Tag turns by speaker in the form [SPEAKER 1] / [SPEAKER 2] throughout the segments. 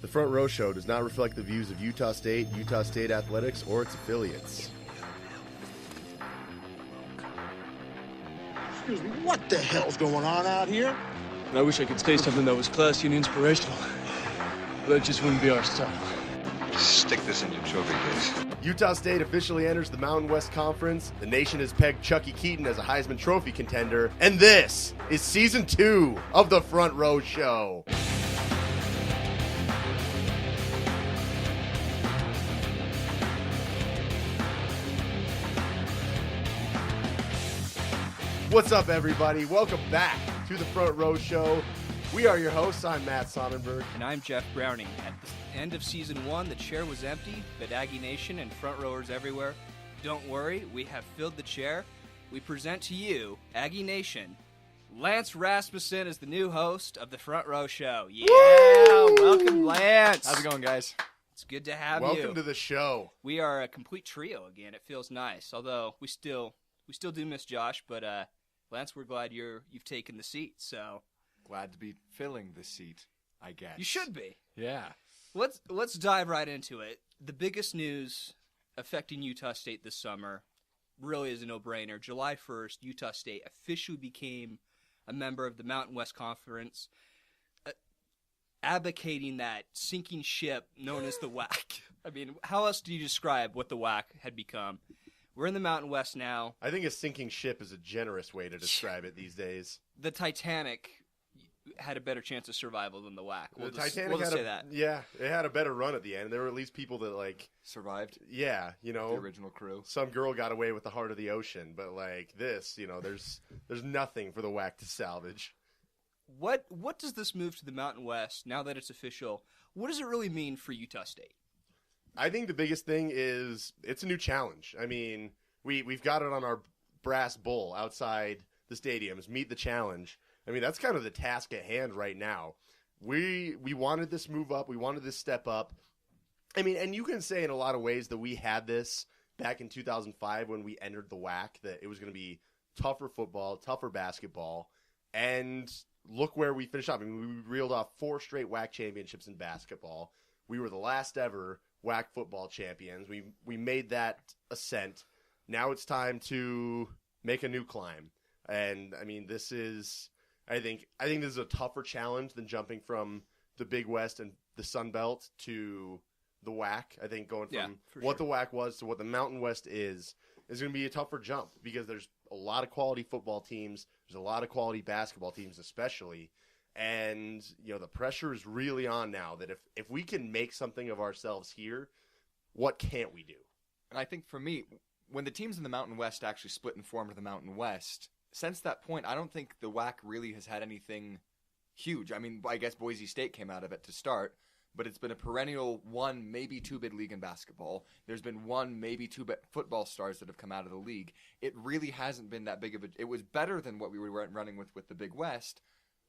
[SPEAKER 1] The Front Row Show does not reflect the views of Utah State Athletics, or its affiliates.
[SPEAKER 2] Excuse me, what the hell's going on out here?
[SPEAKER 3] I wish I could say something that was classy and inspirational, but it just wouldn't be our style.
[SPEAKER 4] Stick this in your trophy case.
[SPEAKER 1] Utah State officially enters the Mountain West Conference. The nation has pegged Chucky Keaton as a Heisman Trophy contender. And this is Season 2 of The Front Row Show. What's up, everybody? Welcome back to The Front Row Show. We are your hosts. I'm Matt Sonnenberg.
[SPEAKER 5] And I'm Jeff Browning. At the end of Season 1, the chair was empty, but Aggie Nation and front rowers everywhere, don't worry, we have filled the chair. We present to you, Aggie Nation, Lance Rasmussen is the new host of The Front Row Show. Yeah! Woo! Welcome, Lance!
[SPEAKER 6] How's it going, guys?
[SPEAKER 5] It's good to have
[SPEAKER 1] Welcome
[SPEAKER 5] you.
[SPEAKER 1] Welcome to the show.
[SPEAKER 5] We are a complete trio again. It feels nice, although we still do miss Josh, but Lance, we're glad you've taken the seat, so...
[SPEAKER 6] Glad to be filling the seat, I guess.
[SPEAKER 5] You should be.
[SPEAKER 6] Yeah.
[SPEAKER 5] Let's dive right into it. The biggest news affecting Utah State this summer really is a no-brainer. July 1st, Utah State officially became a member of the Mountain West Conference, abdicating that sinking ship known as the WAC. I mean, how else do you describe what the WAC had become? We're in the Mountain West now.
[SPEAKER 1] I think a sinking ship is a generous way to describe it these days.
[SPEAKER 5] The Titanic had a better chance of survival than the WAC. We'll just say that.
[SPEAKER 1] Yeah, it had a better run at the end. There were at least people that,
[SPEAKER 6] survived.
[SPEAKER 1] Yeah,
[SPEAKER 6] the original crew.
[SPEAKER 1] Some girl got away with the heart of the ocean, but this, there's nothing for the WAC to salvage.
[SPEAKER 5] What does this move to the Mountain West, now that it's official, what does it really mean for Utah State?
[SPEAKER 1] I think the biggest thing is it's a new challenge. I mean, we've got it on our brass bull outside the stadiums, meet the challenge. I mean, that's kind of the task at hand right now. We wanted this move up. We wanted this step up. I mean, and you can say in a lot of ways that we had this back in 2005 when we entered the WAC, that it was going to be tougher football, tougher basketball, and look where we finished up. I mean, we reeled off 4 straight WAC championships in basketball. We were the last ever WAC football champions. We made that ascent. Now it's time to make a new climb. And, I mean, this is... I think this is a tougher challenge than jumping from the Big West and the Sun Belt to the WAC. I think going from what the WAC was to what the Mountain West is going to be a tougher jump because there's a lot of quality football teams. There's a lot of quality basketball teams especially. And, the pressure is really on now that if we can make something of ourselves here, what can't we do?
[SPEAKER 6] And I think for me, when the teams in the Mountain West actually split and formed the Mountain West, since that point, I don't think the WAC really has had anything huge. I mean, I guess Boise State came out of it to start, but it's been a perennial 1, maybe 2-bid league in basketball. There's been 1, maybe 2 football stars that have come out of the league. It really hasn't been that big of a... It was better than what we were running with the Big West,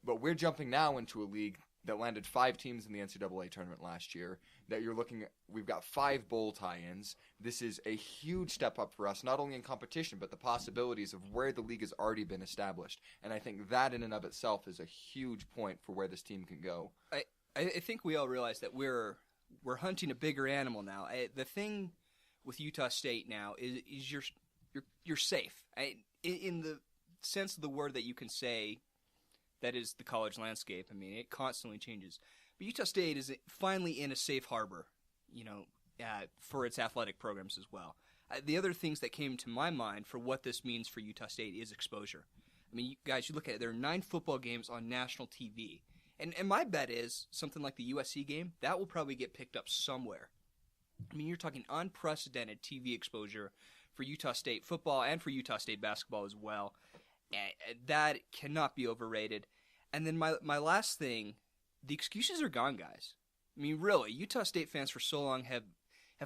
[SPEAKER 6] but we're jumping now into a league that landed 5 teams in the NCAA tournament last year, that you're looking at, we've got 5 bowl tie-ins. This is a huge step up for us, not only in competition, but the possibilities of where the league has already been established. And I think that in and of itself is a huge point for where this team can go.
[SPEAKER 5] I think we all realize that we're hunting a bigger animal now. The thing with Utah State now is you're safe. In the sense of the word that you can say, that is the college landscape. I mean, it constantly changes. But Utah State is finally in a safe harbor, for its athletic programs as well. The other things that came to my mind for what this means for Utah State is exposure. I mean, you look at it, there are 9 football games on national TV. And my bet is something like the USC game, that will probably get picked up somewhere. I mean, you're talking unprecedented TV exposure for Utah State football and for Utah State basketball as well. That cannot be overrated. And then my last thing, the excuses are gone, guys. I mean, really, Utah State fans for so long have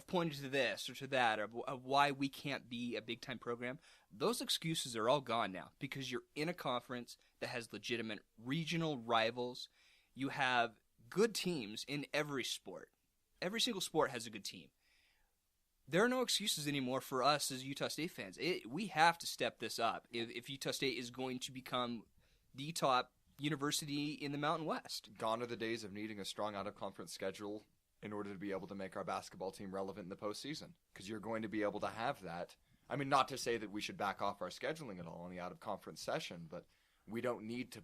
[SPEAKER 5] pointed to this or to that of why we can't be a big-time program. Those excuses are all gone now because you're in a conference that has legitimate regional rivals. You have good teams in every sport. Every single sport has a good team. There are no excuses anymore for us as Utah State fans. We have to step this up if Utah State is going to become the top university in the Mountain West.
[SPEAKER 6] Gone are the days of needing a strong out-of-conference schedule in order to be able to make our basketball team relevant in the postseason, because you're going to be able to have that. I mean, not to say that we should back off our scheduling at all in the out-of-conference session, but we don't need to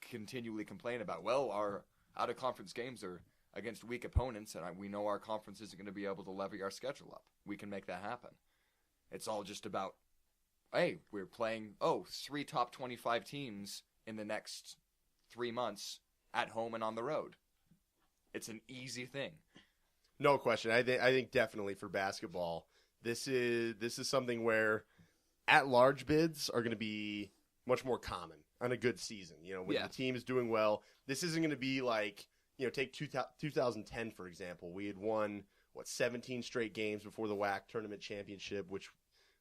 [SPEAKER 6] continually complain about, well, our out-of-conference games are against weak opponents, and we know our conference isn't going to be able to levy our schedule up. We can make that happen. It's all just about, hey, we're playing, 3 top 25 teams in the next 3 months at home and on the road. It's an easy thing.
[SPEAKER 1] No question. I think definitely for basketball, this is something where at-large bids are going to be much more common on a good season. You know, when the team is doing well, this isn't going to be like, you know, take 2010, for example. We had won, 17 straight games before the WAC tournament championship, which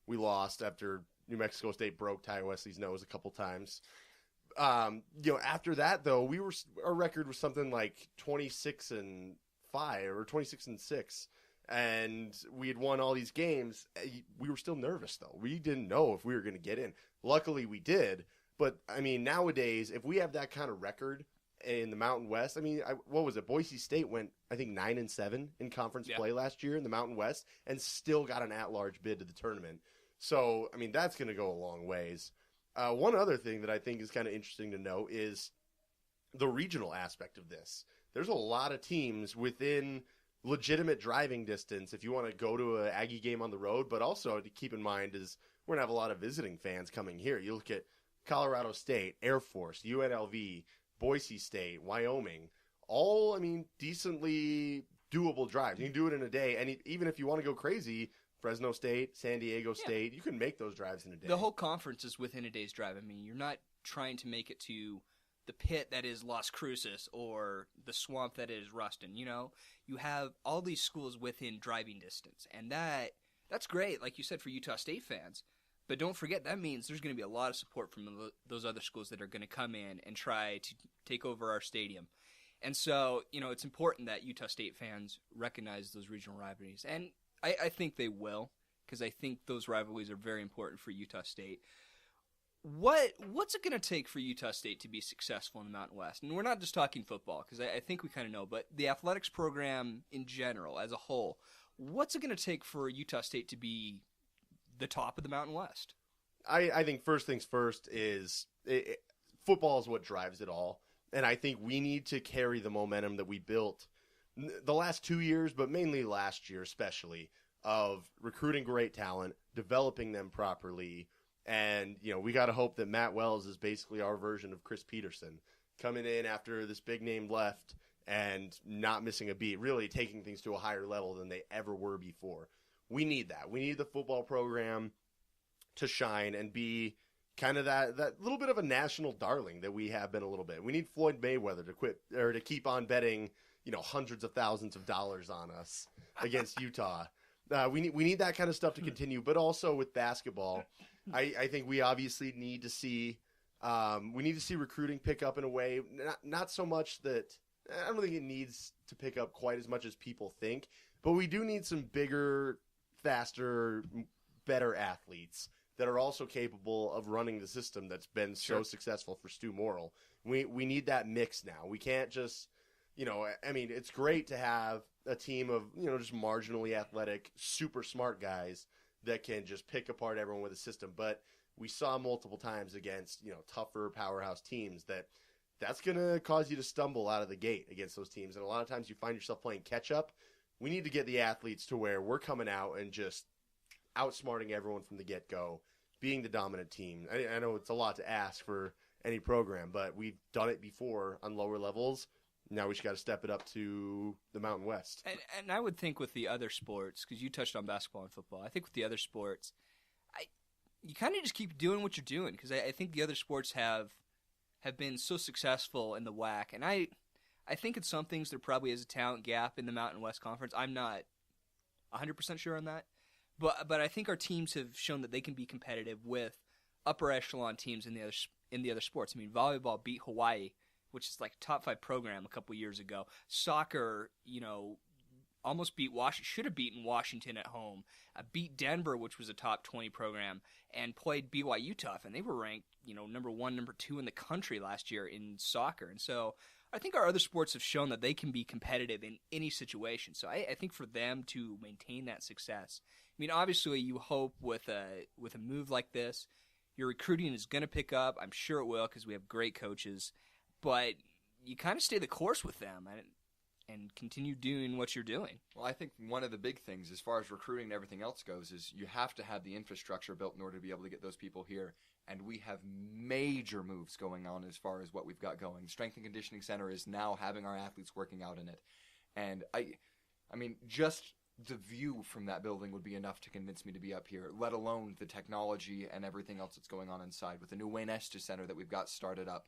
[SPEAKER 1] we lost after New Mexico State broke Ty Wesley's nose a couple times. You know, after that, though, our record was something like 26-5 or 26-6. And we had won all these games. We were still nervous, though. We didn't know if we were going to get in. Luckily, we did. But, I mean, nowadays, if we have that kind of record in the Mountain West, I mean, what was it? Boise State went, I think, 9-7 in conference play last year in the Mountain West and still got an at-large bid to the tournament. So, I mean, that's going to go a long ways. One other thing that I think is kind of interesting to note is the regional aspect of this. There's a lot of teams within legitimate driving distance if you want to go to an Aggie game on the road, but also to keep in mind is we're going to have a lot of visiting fans coming here. You look at Colorado State, Air Force, UNLV, Boise State, Wyoming, all, I mean, decently doable drives. You can do it in a day, and even if you want to go crazy, Fresno State, San Diego State, you can make those drives in a day.
[SPEAKER 5] The whole conference is within a day's drive. I mean, you're not trying to make it to the pit that is Las Cruces or the swamp that is Ruston. You know, you have all these schools within driving distance, and that's great, like you said, for Utah State fans. But don't forget, that means there's going to be a lot of support from those other schools that are going to come in and try to take over our stadium. And so, you know, it's important that Utah State fans recognize those regional rivalries. And I think they will, because I think those rivalries are very important for Utah State. What's it going to take for Utah State to be successful in the Mountain West? And we're not just talking football, because I think we kind of know, but the athletics program in general, as a whole, what's it going to take for Utah State to be the top of the Mountain West?
[SPEAKER 1] I think first things first is football is what drives it all. And I think we need to carry the momentum that we built the last 2 years, but mainly last year especially, of recruiting great talent, developing them properly. And, you know, we got to hope that Matt Wells is basically our version of Chris Peterson, coming in after this big name left and not missing a beat, really taking things to a higher level than they ever were before. We need that. We need the football program to shine and be kind of that little bit of a national darling that we have been a little bit. We need Floyd Mayweather to quit or to keep on betting, you know, hundreds of thousands of dollars on us against Utah. We need that kind of stuff to continue, but also with basketball, I think we obviously need to see recruiting pick up in a way, not so much that I don't think it needs to pick up quite as much as people think, but we do need some bigger, faster, better athletes that are also capable of running the system that's been so successful for Stu Morrill. We need that mix now. We can't just, you know, I mean, it's great to have a team of, you know, just marginally athletic, super smart guys that can just pick apart everyone with a system. But we saw multiple times against, you know, tougher powerhouse teams that's going to cause you to stumble out of the gate against those teams. And a lot of times you find yourself playing catch up. We need to get the athletes to where we're coming out and just outsmarting everyone from the get-go, being the dominant team. I know it's a lot to ask for any program, but we've done it before on lower levels. Now we just got to step it up to the Mountain West.
[SPEAKER 5] And I would think with the other sports, because you touched on basketball and football, I think with the other sports, you kind of just keep doing what you're doing, because I think the other sports have been so successful in the WAC, and I think in some things there probably is a talent gap in the Mountain West Conference. I'm not 100% sure on that, but I think our teams have shown that they can be competitive with upper echelon teams in the other sports. I mean, volleyball beat Hawaii, which is like a top 5 program a couple years ago. Soccer, you know, almost beat Washington, should have beaten Washington at home, beat Denver, which was a top 20 program, and played BYU tough, and they were ranked, number 1, number 2 in the country last year in soccer. And so I think our other sports have shown that they can be competitive in any situation. So I think for them to maintain that success, obviously you hope with a move like this, your recruiting is going to pick up. I'm sure it will because we have great coaches, but you kind of stay the course with them and continue doing what you're doing.
[SPEAKER 6] Well, I think one of the big things as far as recruiting and everything else goes is you have to have the infrastructure built in order to be able to get those people here. And we have major moves going on as far as what we've got going. Strength and Conditioning Center is now having our athletes working out in it. And I mean, just the view from that building would be enough to convince me to be up here, let alone the technology and everything else that's going on inside. With the new Wayne Estes Center that we've got started up,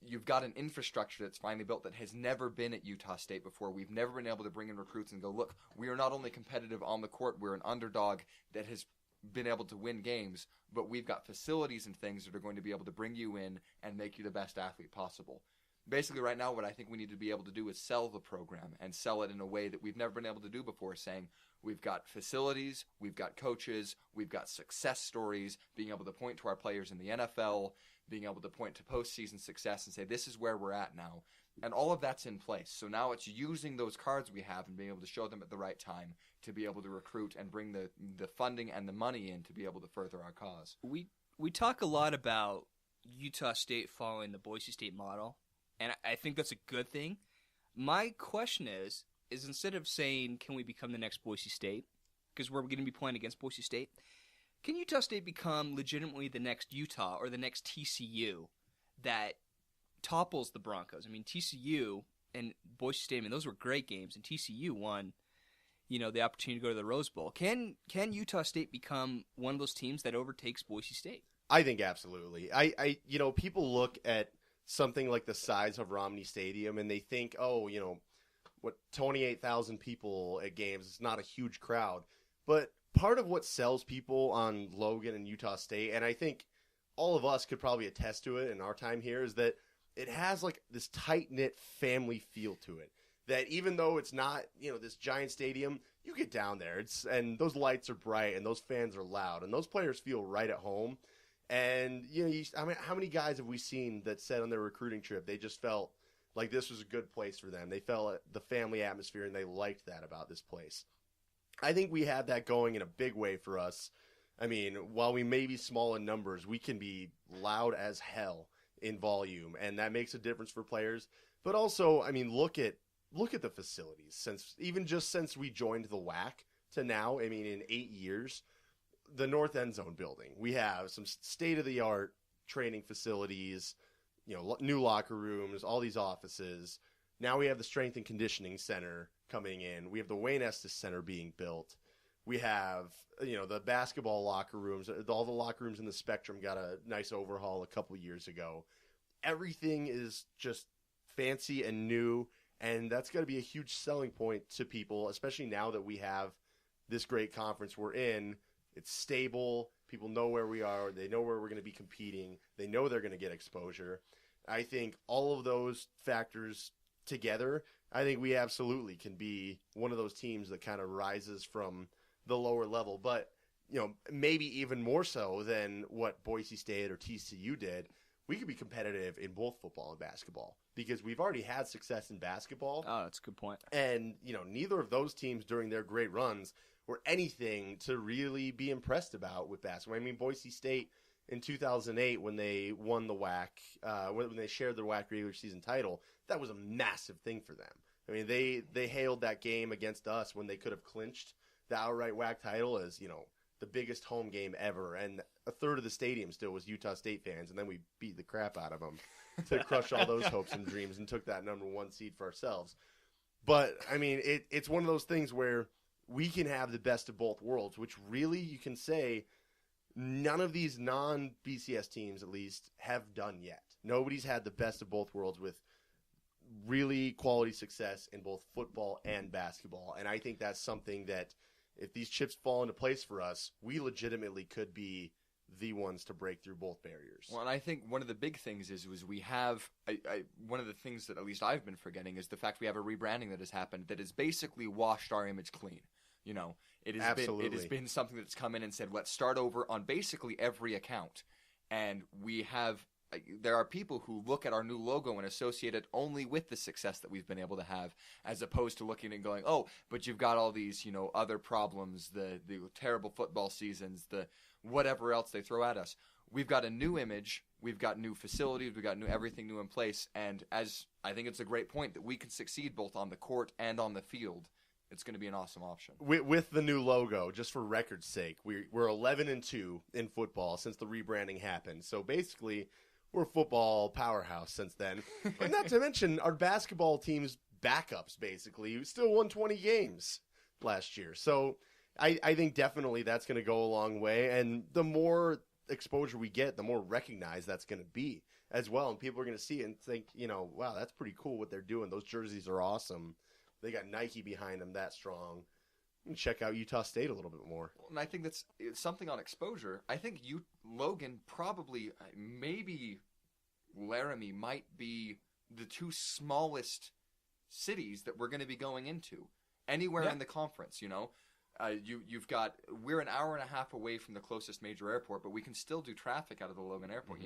[SPEAKER 6] you've got an infrastructure that's finally built that has never been at Utah State before. We've never been able to bring in recruits and go, look, we are not only competitive on the court, we're an underdog that has been able to win games, but we've got facilities and things that are going to be able to bring you in and make you the best athlete possible. Basically, right now, what I think we need to be able to do is sell the program and sell it in a way that we've never been able to do before, saying we've got facilities, we've got coaches, we've got success stories, being able to point to our players in the NFL, being able to point to postseason success and say this is where we're at now. And all of that's in place. So now it's using those cards we have and being able to show them at the right time to be able to recruit and bring the funding and the money in to be able to further our cause.
[SPEAKER 5] We talk a lot about Utah State following the Boise State model, and I think that's a good thing. My question is instead of saying, can we become the next Boise State, because we're going to be playing against Boise State, can Utah State become legitimately the next Utah or the next TCU that topples the Broncos? I mean, TCU and Boise State, those were great games, and TCU won, the opportunity to go to the Rose Bowl. Can Utah State become one of those teams that overtakes Boise State?
[SPEAKER 1] I think absolutely. I people look at something like the size of Romney Stadium and they think, 28,000 people at games, it's not a huge crowd. But part of what sells people on Logan and Utah State, and I think all of us could probably attest to it in our time here, is that it has like this tight-knit family feel to it. That even though it's not, this giant stadium, you get down there, and those lights are bright, and those fans are loud, and those players feel right at home. And, how many guys have we seen that said on their recruiting trip they just felt like this was a good place for them? They felt the family atmosphere, and they liked that about this place. I think we have that going in a big way for us. While we may be small in numbers, we can be loud as hell in volume, and that makes a difference for players. But also, look at the facilities. Since we joined the WAC to now, in 8 years, the North End Zone building, we have some state-of-the-art training facilities, new locker rooms, all these offices. Now we have the Strength and Conditioning Center coming in. We have the Wayne Estes Center being built. We have, the basketball locker rooms. All the locker rooms in the Spectrum got a nice overhaul a couple years ago. Everything is just fancy and new, and that's going to be a huge selling point to people, especially now that we have this great conference we're in. It's stable. People know where we are. They know where we're going to be competing. They know they're going to get exposure. I think all of those factors together, I think we absolutely can be one of those teams that kind of rises from the lower level. But, maybe even more so than what Boise State or TCU did, we could be competitive in both football and basketball because we've already had success in basketball.
[SPEAKER 5] Oh, that's a good point.
[SPEAKER 1] And, neither of those teams during their great runs were anything to really be impressed about with basketball. Boise State in 2008 when they won the WAC, when they shared their WAC regular season title, that was a massive thing for them. They hailed that game against us when they could have clinched the outright WAC title as, the biggest home game ever. And a third of the stadium still was Utah State fans, and then we beat the crap out of them to crush all those hopes and dreams and took that number 1 seed for ourselves. But, it's one of those things where we can have the best of both worlds, which really you can say none of these non-BCS teams, at least, have done yet. Nobody's had the best of both worlds with really quality success in both football and basketball. And I think that's something that if these chips fall into place for us, we legitimately could be the ones to break through both barriers.
[SPEAKER 6] Well, and I think one of the big things is we have one of the things that at least I've been forgetting is the fact we have a rebranding that has happened that has basically washed our image clean. You know, it has been something that's come in and said, let's start over on basically every account. And there are people who look at our new logo and associate it only with the success that we've been able to have, as opposed to looking and going, oh, but you've got all these, other problems, the terrible football seasons, the whatever else they throw at us. We've got a new image, we've got new facilities, we've got everything new in place, and as I think it's a great point that we can succeed both on the court and on the field. It's going to be an awesome option.
[SPEAKER 1] With the new logo, just for record's sake, we're 11-2 in football since the rebranding happened. So basically, we're a football powerhouse since then. But not to mention our basketball team's backups, basically, still won 20 games last year. So I think definitely that's going to go a long way. And the more exposure we get, the more recognized that's going to be as well. And people are going to see it and think, wow, that's pretty cool what they're doing. Those jerseys are awesome. They got Nike behind them that strong. You can check out Utah State a little bit more.
[SPEAKER 6] And I think that's something on exposure. I think Logan probably, maybe Laramie might be the two smallest cities that we're going to be going into anywhere in the conference. You've got, we're an hour and a half away from the closest major airport, but we can still do traffic out of the Logan airport,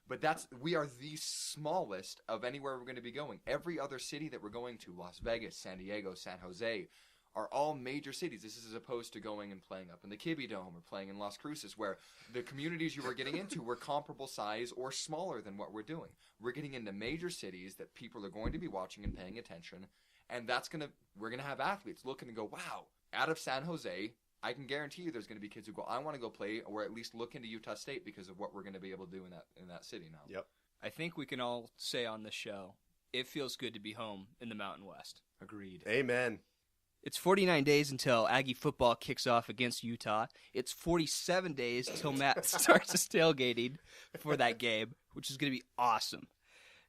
[SPEAKER 6] But we are the smallest of anywhere we're going to be going. Every other city that we're going to, Las Vegas, San Diego, San Jose, are all major cities. This is as opposed to going and playing up in the Kibbe Dome or playing in Las Cruces, where the communities you were getting into were comparable size or smaller than what we're doing. We're getting into major cities that people are going to be watching and paying attention, and we're going to have athletes looking and go, wow, out of San Jose, I can guarantee you there's going to be kids who go, I want to go play or at least look into Utah State because of what we're going to be able to do in that city now.
[SPEAKER 1] Yep.
[SPEAKER 5] I think we can all say on this show, it feels good to be home in the Mountain West.
[SPEAKER 6] Agreed.
[SPEAKER 1] Amen.
[SPEAKER 5] It's 49 days until Aggie football kicks off against Utah. It's 47 days until Matt starts his tailgating for that game, which is going to be awesome.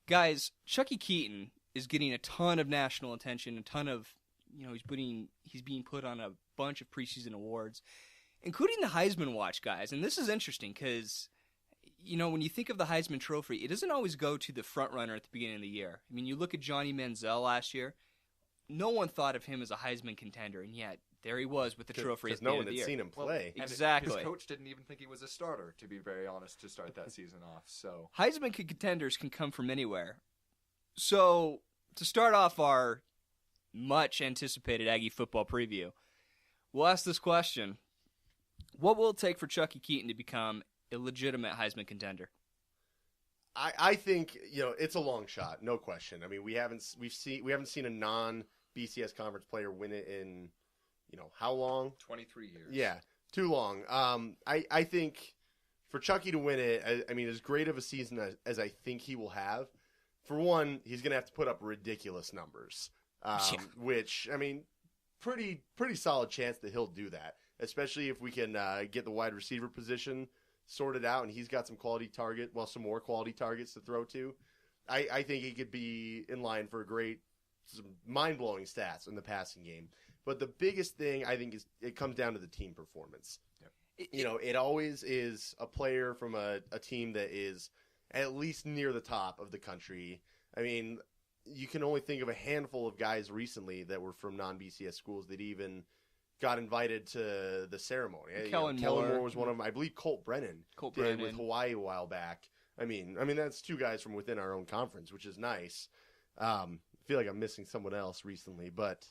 [SPEAKER 5] Guys, Chucky Keaton is getting a ton of national attention, a ton of, he's being put on a bunch of preseason awards, including the Heisman Watch, guys. And this is interesting because, when you think of the Heisman Trophy, it doesn't always go to the front runner at the beginning of the year. I mean, you look at Johnny Manziel last year. No one thought of him as a Heisman contender, and yet there he was with the trophy at the end of the year.
[SPEAKER 1] Because no one had seen him play.
[SPEAKER 6] Well,
[SPEAKER 5] exactly.
[SPEAKER 6] His coach didn't even think he was a starter, to be very honest, to start that season off. So
[SPEAKER 5] Heisman contenders can come from anywhere. So to start off our much anticipated Aggie football preview, we'll ask this question: what will it take for Chucky Keaton to become a legitimate Heisman contender?
[SPEAKER 1] I think it's a long shot, no question. I mean, we haven't seen a non-BCS conference player win it in how long?
[SPEAKER 6] 23 years.
[SPEAKER 1] Yeah, too long. I think for Chucky to win it, I mean, as great of a season as I think he will have, for one, he's going to have to put up ridiculous numbers, which, I mean, pretty solid chance that he'll do that, especially if we can get the wide receiver position sorted out and he's got some more quality targets to throw to. I think he could be in line for some mind-blowing stats in the passing game. But the biggest thing, I think, is it comes down to the team performance. Yep. It always is a player from a team that is at least near the top of the country. I mean, you can only think of a handful of guys recently that were from non-BCS schools that even got invited to the ceremony.
[SPEAKER 5] Kellen
[SPEAKER 1] Moore was one of them. I believe Colt Brennan
[SPEAKER 5] did
[SPEAKER 1] with Hawaii a while back. I mean that's two guys from within our own conference, which is nice. I feel like I'm missing someone else recently, but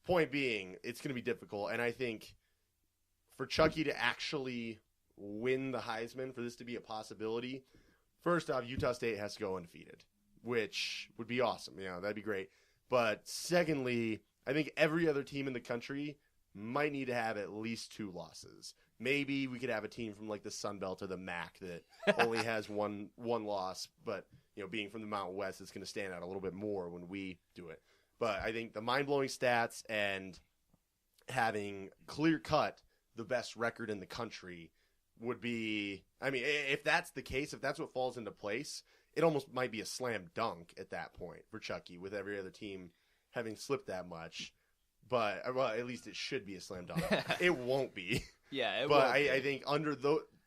[SPEAKER 1] point being, it's going to be difficult. And I think for Chucky to actually win the Heisman, for this to be a possibility, first off, Utah State has to go undefeated, which would be awesome. That'd be great. But secondly, I think every other team in the country might need to have at least 2 losses. Maybe we could have a team from like the Sun Belt or the MAC that only has one loss, but being from the Mountain West, it's going to stand out a little bit more when we do it. But I think the mind-blowing stats and having clear-cut the best record in the country would be, I mean, if that's the case, if that's what falls into place, it almost might be a slam dunk at that point for Chucky, with every other team having slipped that much. But, well, at least it should be a slam dunk. It won't be.
[SPEAKER 5] Yeah, it
[SPEAKER 1] but
[SPEAKER 5] won't be.
[SPEAKER 1] I think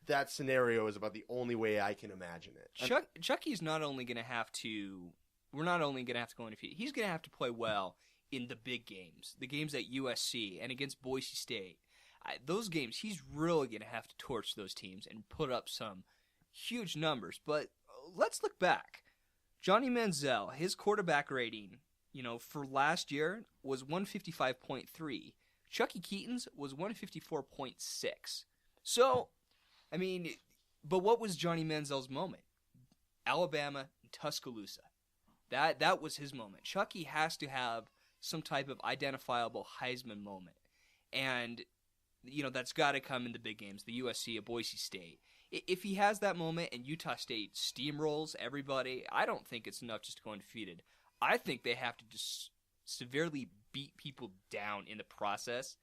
[SPEAKER 1] that scenario is about the only way I can imagine it.
[SPEAKER 5] Chucky's not only going to have to. We're not only going to have to go undefeated. He's going to have to play well in the big games, the games at USC and against Boise State. Those games, he's really going to have to torch those teams and put up some huge numbers. But let's look back. Johnny Manziel, his quarterback rating, for last year was 155.3. Chucky Keaton's was 154.6. So, but what was Johnny Manziel's moment? Alabama and Tuscaloosa. That was his moment. Chucky has to have some type of identifiable Heisman moment. And, that's got to come in the big games, the USC, a Boise State. If he has that moment and Utah State steamrolls everybody, I don't think it's enough just to go undefeated. I think they have to just severely beat people down in the process.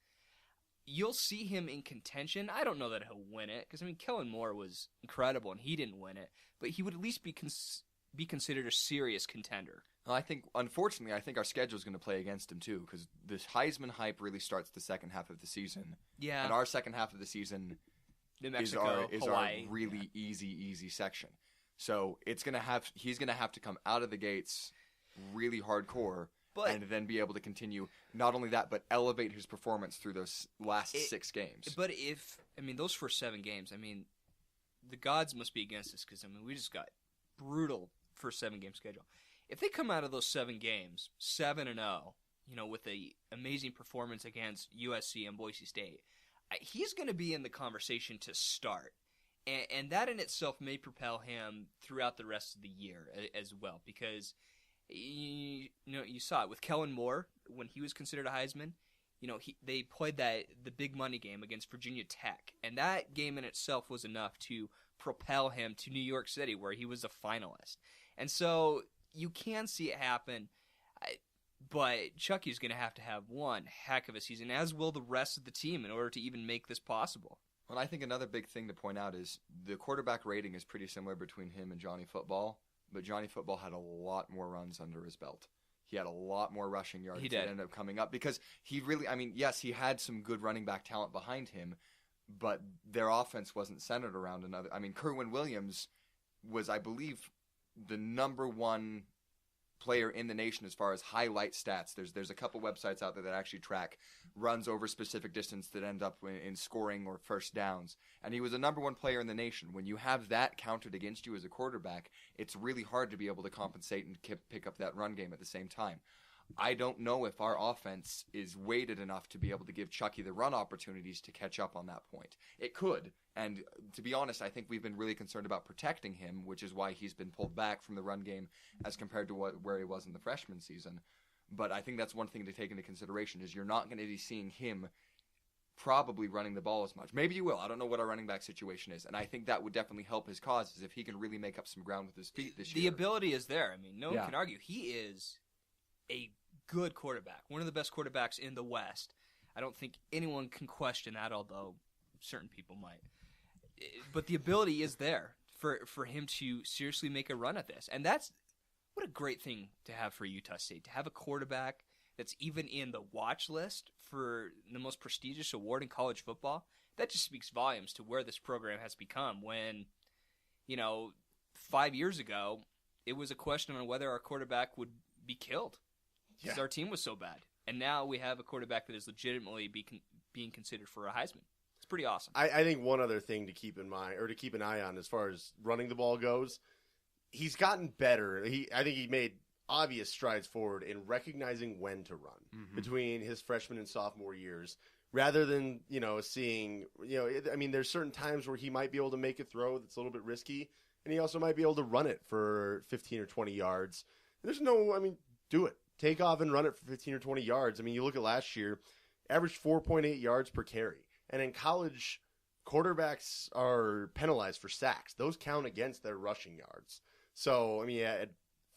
[SPEAKER 5] You'll see him in contention. I don't know that he'll win it because, Kellen Moore was incredible and he didn't win it. But he would at least be considered a serious contender.
[SPEAKER 6] Well, unfortunately, our schedule is going to play against him too because this Heisman hype really starts the second half of the season.
[SPEAKER 5] Yeah.
[SPEAKER 6] And our second half of the season
[SPEAKER 5] New Mexico,
[SPEAKER 6] is
[SPEAKER 5] Hawaii.
[SPEAKER 6] our really easy section. So he's going to have to come out of the gates really hardcore and then be able to continue not only that but elevate his performance through those last 6 games.
[SPEAKER 5] But those first 7 games, the gods must be against us because we just got brutal first 7-game schedule. If they come out of those 7 games 7-0, with a amazing performance against USC and Boise State, he's going to be in the conversation to start. And that in itself may propel him throughout the rest of the year as well. Because, you saw it with Kellen Moore when he was considered a Heisman. They played the big money game against Virginia Tech. And that game in itself was enough to propel him to New York City where he was a finalist. And so you can see it happen. But Chucky's going to have one heck of a season, as will the rest of the team, in order to even make this possible.
[SPEAKER 6] Well, I think another big thing to point out is the quarterback rating is pretty similar between him and Johnny Football, but Johnny Football had a lot more runs under his belt. He had a lot more rushing yards that ended up coming up because he really, yes, he had some good running back talent behind him, but their offense wasn't centered around another. Kerwin Williams was, I believe, the number 1 player in the nation as far as highlight stats. There's a couple websites out there that actually track runs over specific distance that end up in scoring or first downs. And he was the number 1 player in the nation. When you have that counted against you as a quarterback, it's really hard to be able to compensate and pick up that run game at the same time. I don't know if our offense is weighted enough to be able to give Chucky the run opportunities to catch up on that point. It could. And to be honest, I think we've been really concerned about protecting him, which is why he's been pulled back from the run game as compared to where he was in the freshman season. But I think that's one thing to take into consideration is you're not going to be seeing him probably running the ball as much. Maybe you will. I don't know what our running back situation is. And I think that would definitely help his cause is if he can really make up some ground with his feet this year.
[SPEAKER 5] The ability is there. No one can argue. He is a good quarterback, one of the best quarterbacks in the West. I don't think anyone can question that, although certain people might. But the ability is there for him to seriously make a run at this. And that's what a great thing to have for Utah State, to have a quarterback that's even in the watch list for the most prestigious award in college football. That just speaks volumes to where this program has become when, 5 years ago, it was a question on whether our quarterback would be killed. Because our team was so bad. And now we have a quarterback that is legitimately being considered for a Heisman. It's pretty awesome.
[SPEAKER 1] I think one other thing to keep in mind, or to keep an eye on as far as running the ball goes, he's gotten better. I think he made obvious strides forward in recognizing when to run between his freshman and sophomore years. Rather than, seeing, there's certain times where he might be able to make a throw that's a little bit risky, and he also might be able to run it for 15 or 20 yards. There's do it. Take off and run it for 15 or 20 yards. You look at last year, averaged 4.8 yards per carry. And in college, quarterbacks are penalized for sacks. Those count against their rushing yards. So, at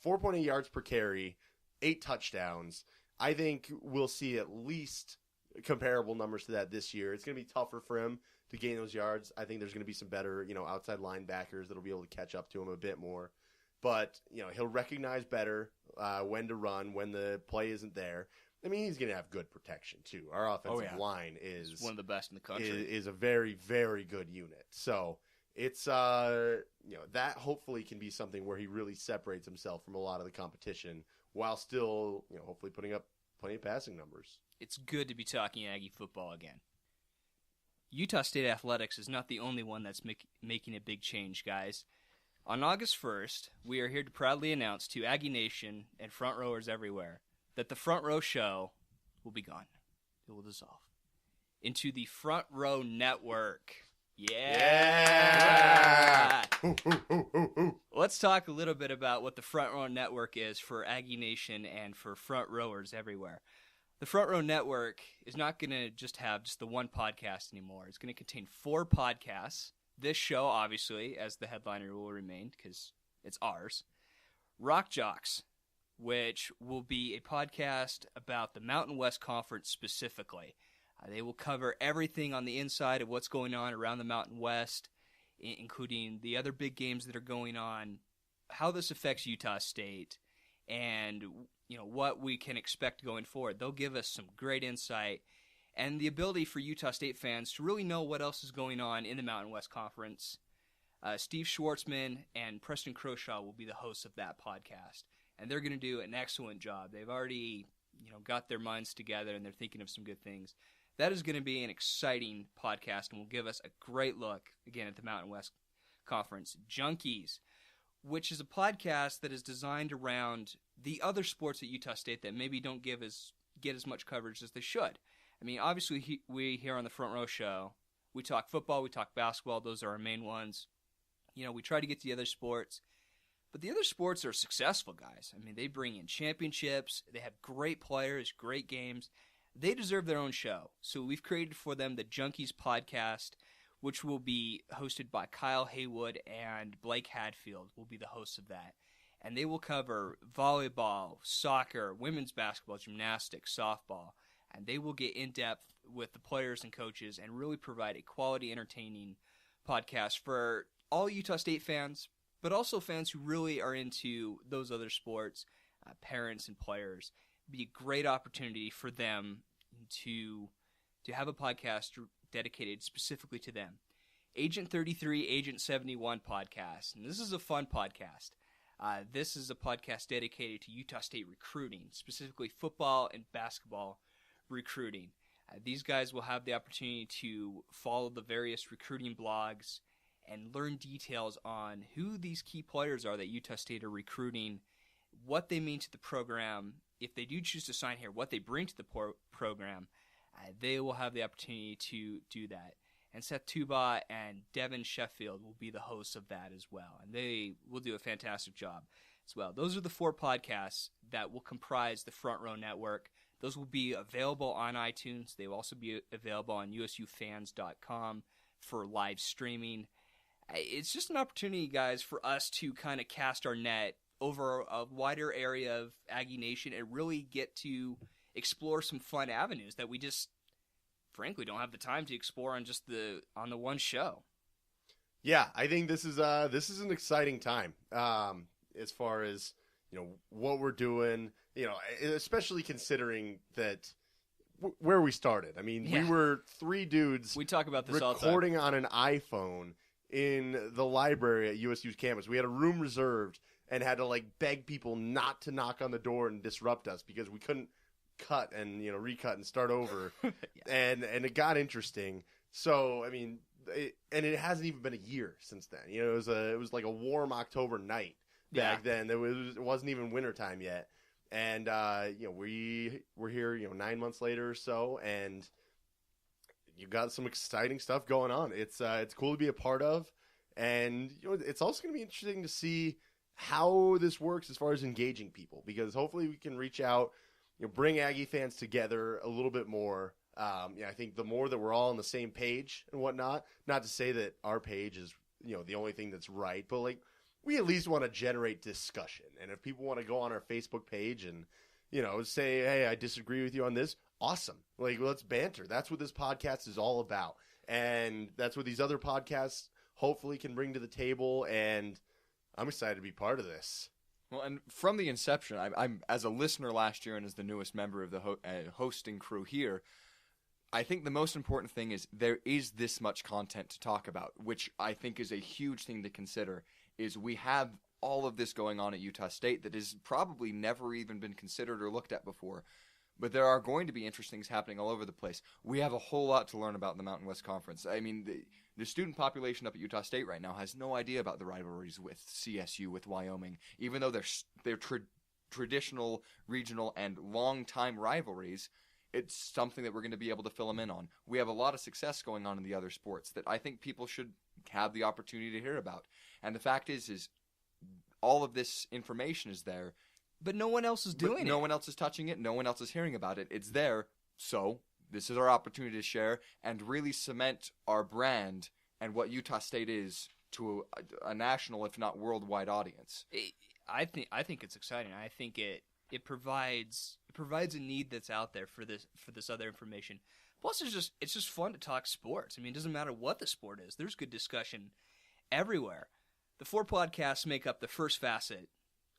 [SPEAKER 1] 4.8 yards per carry, 8 touchdowns, I think we'll see at least comparable numbers to that this year. It's going to be tougher for him to gain those yards. I think there's going to be some better, outside linebackers that'll be able to catch up to him a bit more. But, he'll recognize better when to run, when the play isn't there. He's going to have good protection, too. Our offensive line is
[SPEAKER 5] one of the best in the country.
[SPEAKER 1] Is a very, very good unit. So, it's that hopefully can be something where he really separates himself from a lot of the competition while still hopefully putting up plenty of passing numbers.
[SPEAKER 5] It's good to be talking Aggie football again. Utah State Athletics is not the only one that's making a big change, guys. On August 1st, we are here to proudly announce to Aggie Nation and front rowers everywhere that the Front Row Show will be gone. It will dissolve into the Front Row Network. Yeah! Let's talk a little bit about what the Front Row Network is for Aggie Nation and for front rowers everywhere. The Front Row Network is not going to just have the one podcast anymore. It's going to contain 4 podcasts. This show, obviously, as the headliner, will remain because it's ours. Rock Jocks, which will be a podcast about the Mountain West Conference specifically. They will cover everything on the inside of what's going on around the Mountain West, including the other big games that are going on, how this affects Utah State, and what we can expect going forward. They'll give us some great insight and the ability for Utah State fans to really know what else is going on in the Mountain West Conference. Steve Schwartzman and Preston Croshaw will be the hosts of that podcast, and they're going to do an excellent job. They've already got their minds together, and they're thinking of some good things. That is going to be an exciting podcast and will give us a great look, again, at the Mountain West Conference. Junkies, which is a podcast that is designed around the other sports at Utah State that maybe don't get as much coverage as they should. I mean, obviously, we here on the Front Row Show, we talk football, we talk basketball. Those are our main ones. We try to get to the other sports. But the other sports are successful, guys. I mean, they bring in championships. They have great players, great games. They deserve their own show. So we've created for them the Junkies podcast, which will be hosted by Kyle Haywood, and Blake Hadfield will be the hosts of that. And they will cover volleyball, soccer, women's basketball, gymnastics, softball. And they will get in-depth with the players and coaches and really provide a quality, entertaining podcast for all Utah State fans, but also fans who really are into those other sports, parents and players. It'd be a great opportunity for them to have a podcast dedicated specifically to them. Agent 33, Agent 71 podcast. And this is a fun podcast. This is a podcast dedicated to Utah State recruiting, specifically football and basketball recruiting. These guys will have the opportunity to follow the various recruiting blogs and learn details on who these key players are that Utah State are recruiting, what they mean to the program, if they do choose to sign here, what they bring to the program. They will have the opportunity to do that. And Seth Tuba and Devin Sheffield will be the hosts of that as well. And they will do a fantastic job as well. Those are the 4 podcasts that will comprise the Front Row Network. Those will be available on iTunes. They will also be available on usufans.com for live streaming. It's just an opportunity, guys, for us to kind of cast our net over a wider area of Aggie Nation and really get to explore some fun avenues that we just, frankly, don't have the time to explore on the one show.
[SPEAKER 1] Yeah, I think this is an exciting time as far as what we're doing. Especially considering that where we started. I mean, we were 3 dudes.
[SPEAKER 5] We talk about this all the time.
[SPEAKER 1] Recording on an iPhone in the library at USU's campus. We had a room reserved and had to beg people not to knock on the door and disrupt us because we couldn't cut and recut and start over. Yeah. and it got interesting. So I mean, it hasn't even been a year since then. It was like a warm October night back then. It wasn't even wintertime yet. And we're here 9 months later or so, and you got some exciting stuff going on. It's cool to be a part of, and it's also going to be interesting to see how this works as far as engaging people, because hopefully we can reach out, bring Aggie fans together a little bit more. I think the more that we're all on the same page and whatnot, not to say that our page is the only thing that's right, but we at least want to generate discussion. And if people want to go on our Facebook page and say, hey, I disagree with you on this, awesome. Let's banter. That's what this podcast is all about. And that's what these other podcasts hopefully can bring to the table. And I'm excited to be part of this.
[SPEAKER 6] Well, and from the inception, I'm as a listener last year and as the newest member of the hosting crew here, I think the most important thing is there is this much content to talk about, which I think is a huge thing to consider, is we have all of this going on at Utah State that has probably never even been considered or looked at before. But there are going to be interesting things happening all over the place. We have a whole lot to learn about the Mountain West Conference. I mean, the student population up at Utah State right now has no idea about the rivalries with CSU, with Wyoming, even though they're traditional, regional, and long-time rivalries. It's something that we're going to be able to fill them in on. We have a lot of success going on in the other sports that I think people should have the opportunity to hear about. And the fact is all of this information is there.
[SPEAKER 5] But no one else is doing it.
[SPEAKER 6] No one else is touching it. No one else is hearing about it. It's there. So this is our opportunity to share and really cement our brand and what Utah State is to a national, if not worldwide, audience.
[SPEAKER 5] I think it's exciting. I think it provides a need that's out there for this other information. Plus, it's just fun to talk sports. I mean, it doesn't matter what the sport is. There's good discussion everywhere. The 4 podcasts make up the first facet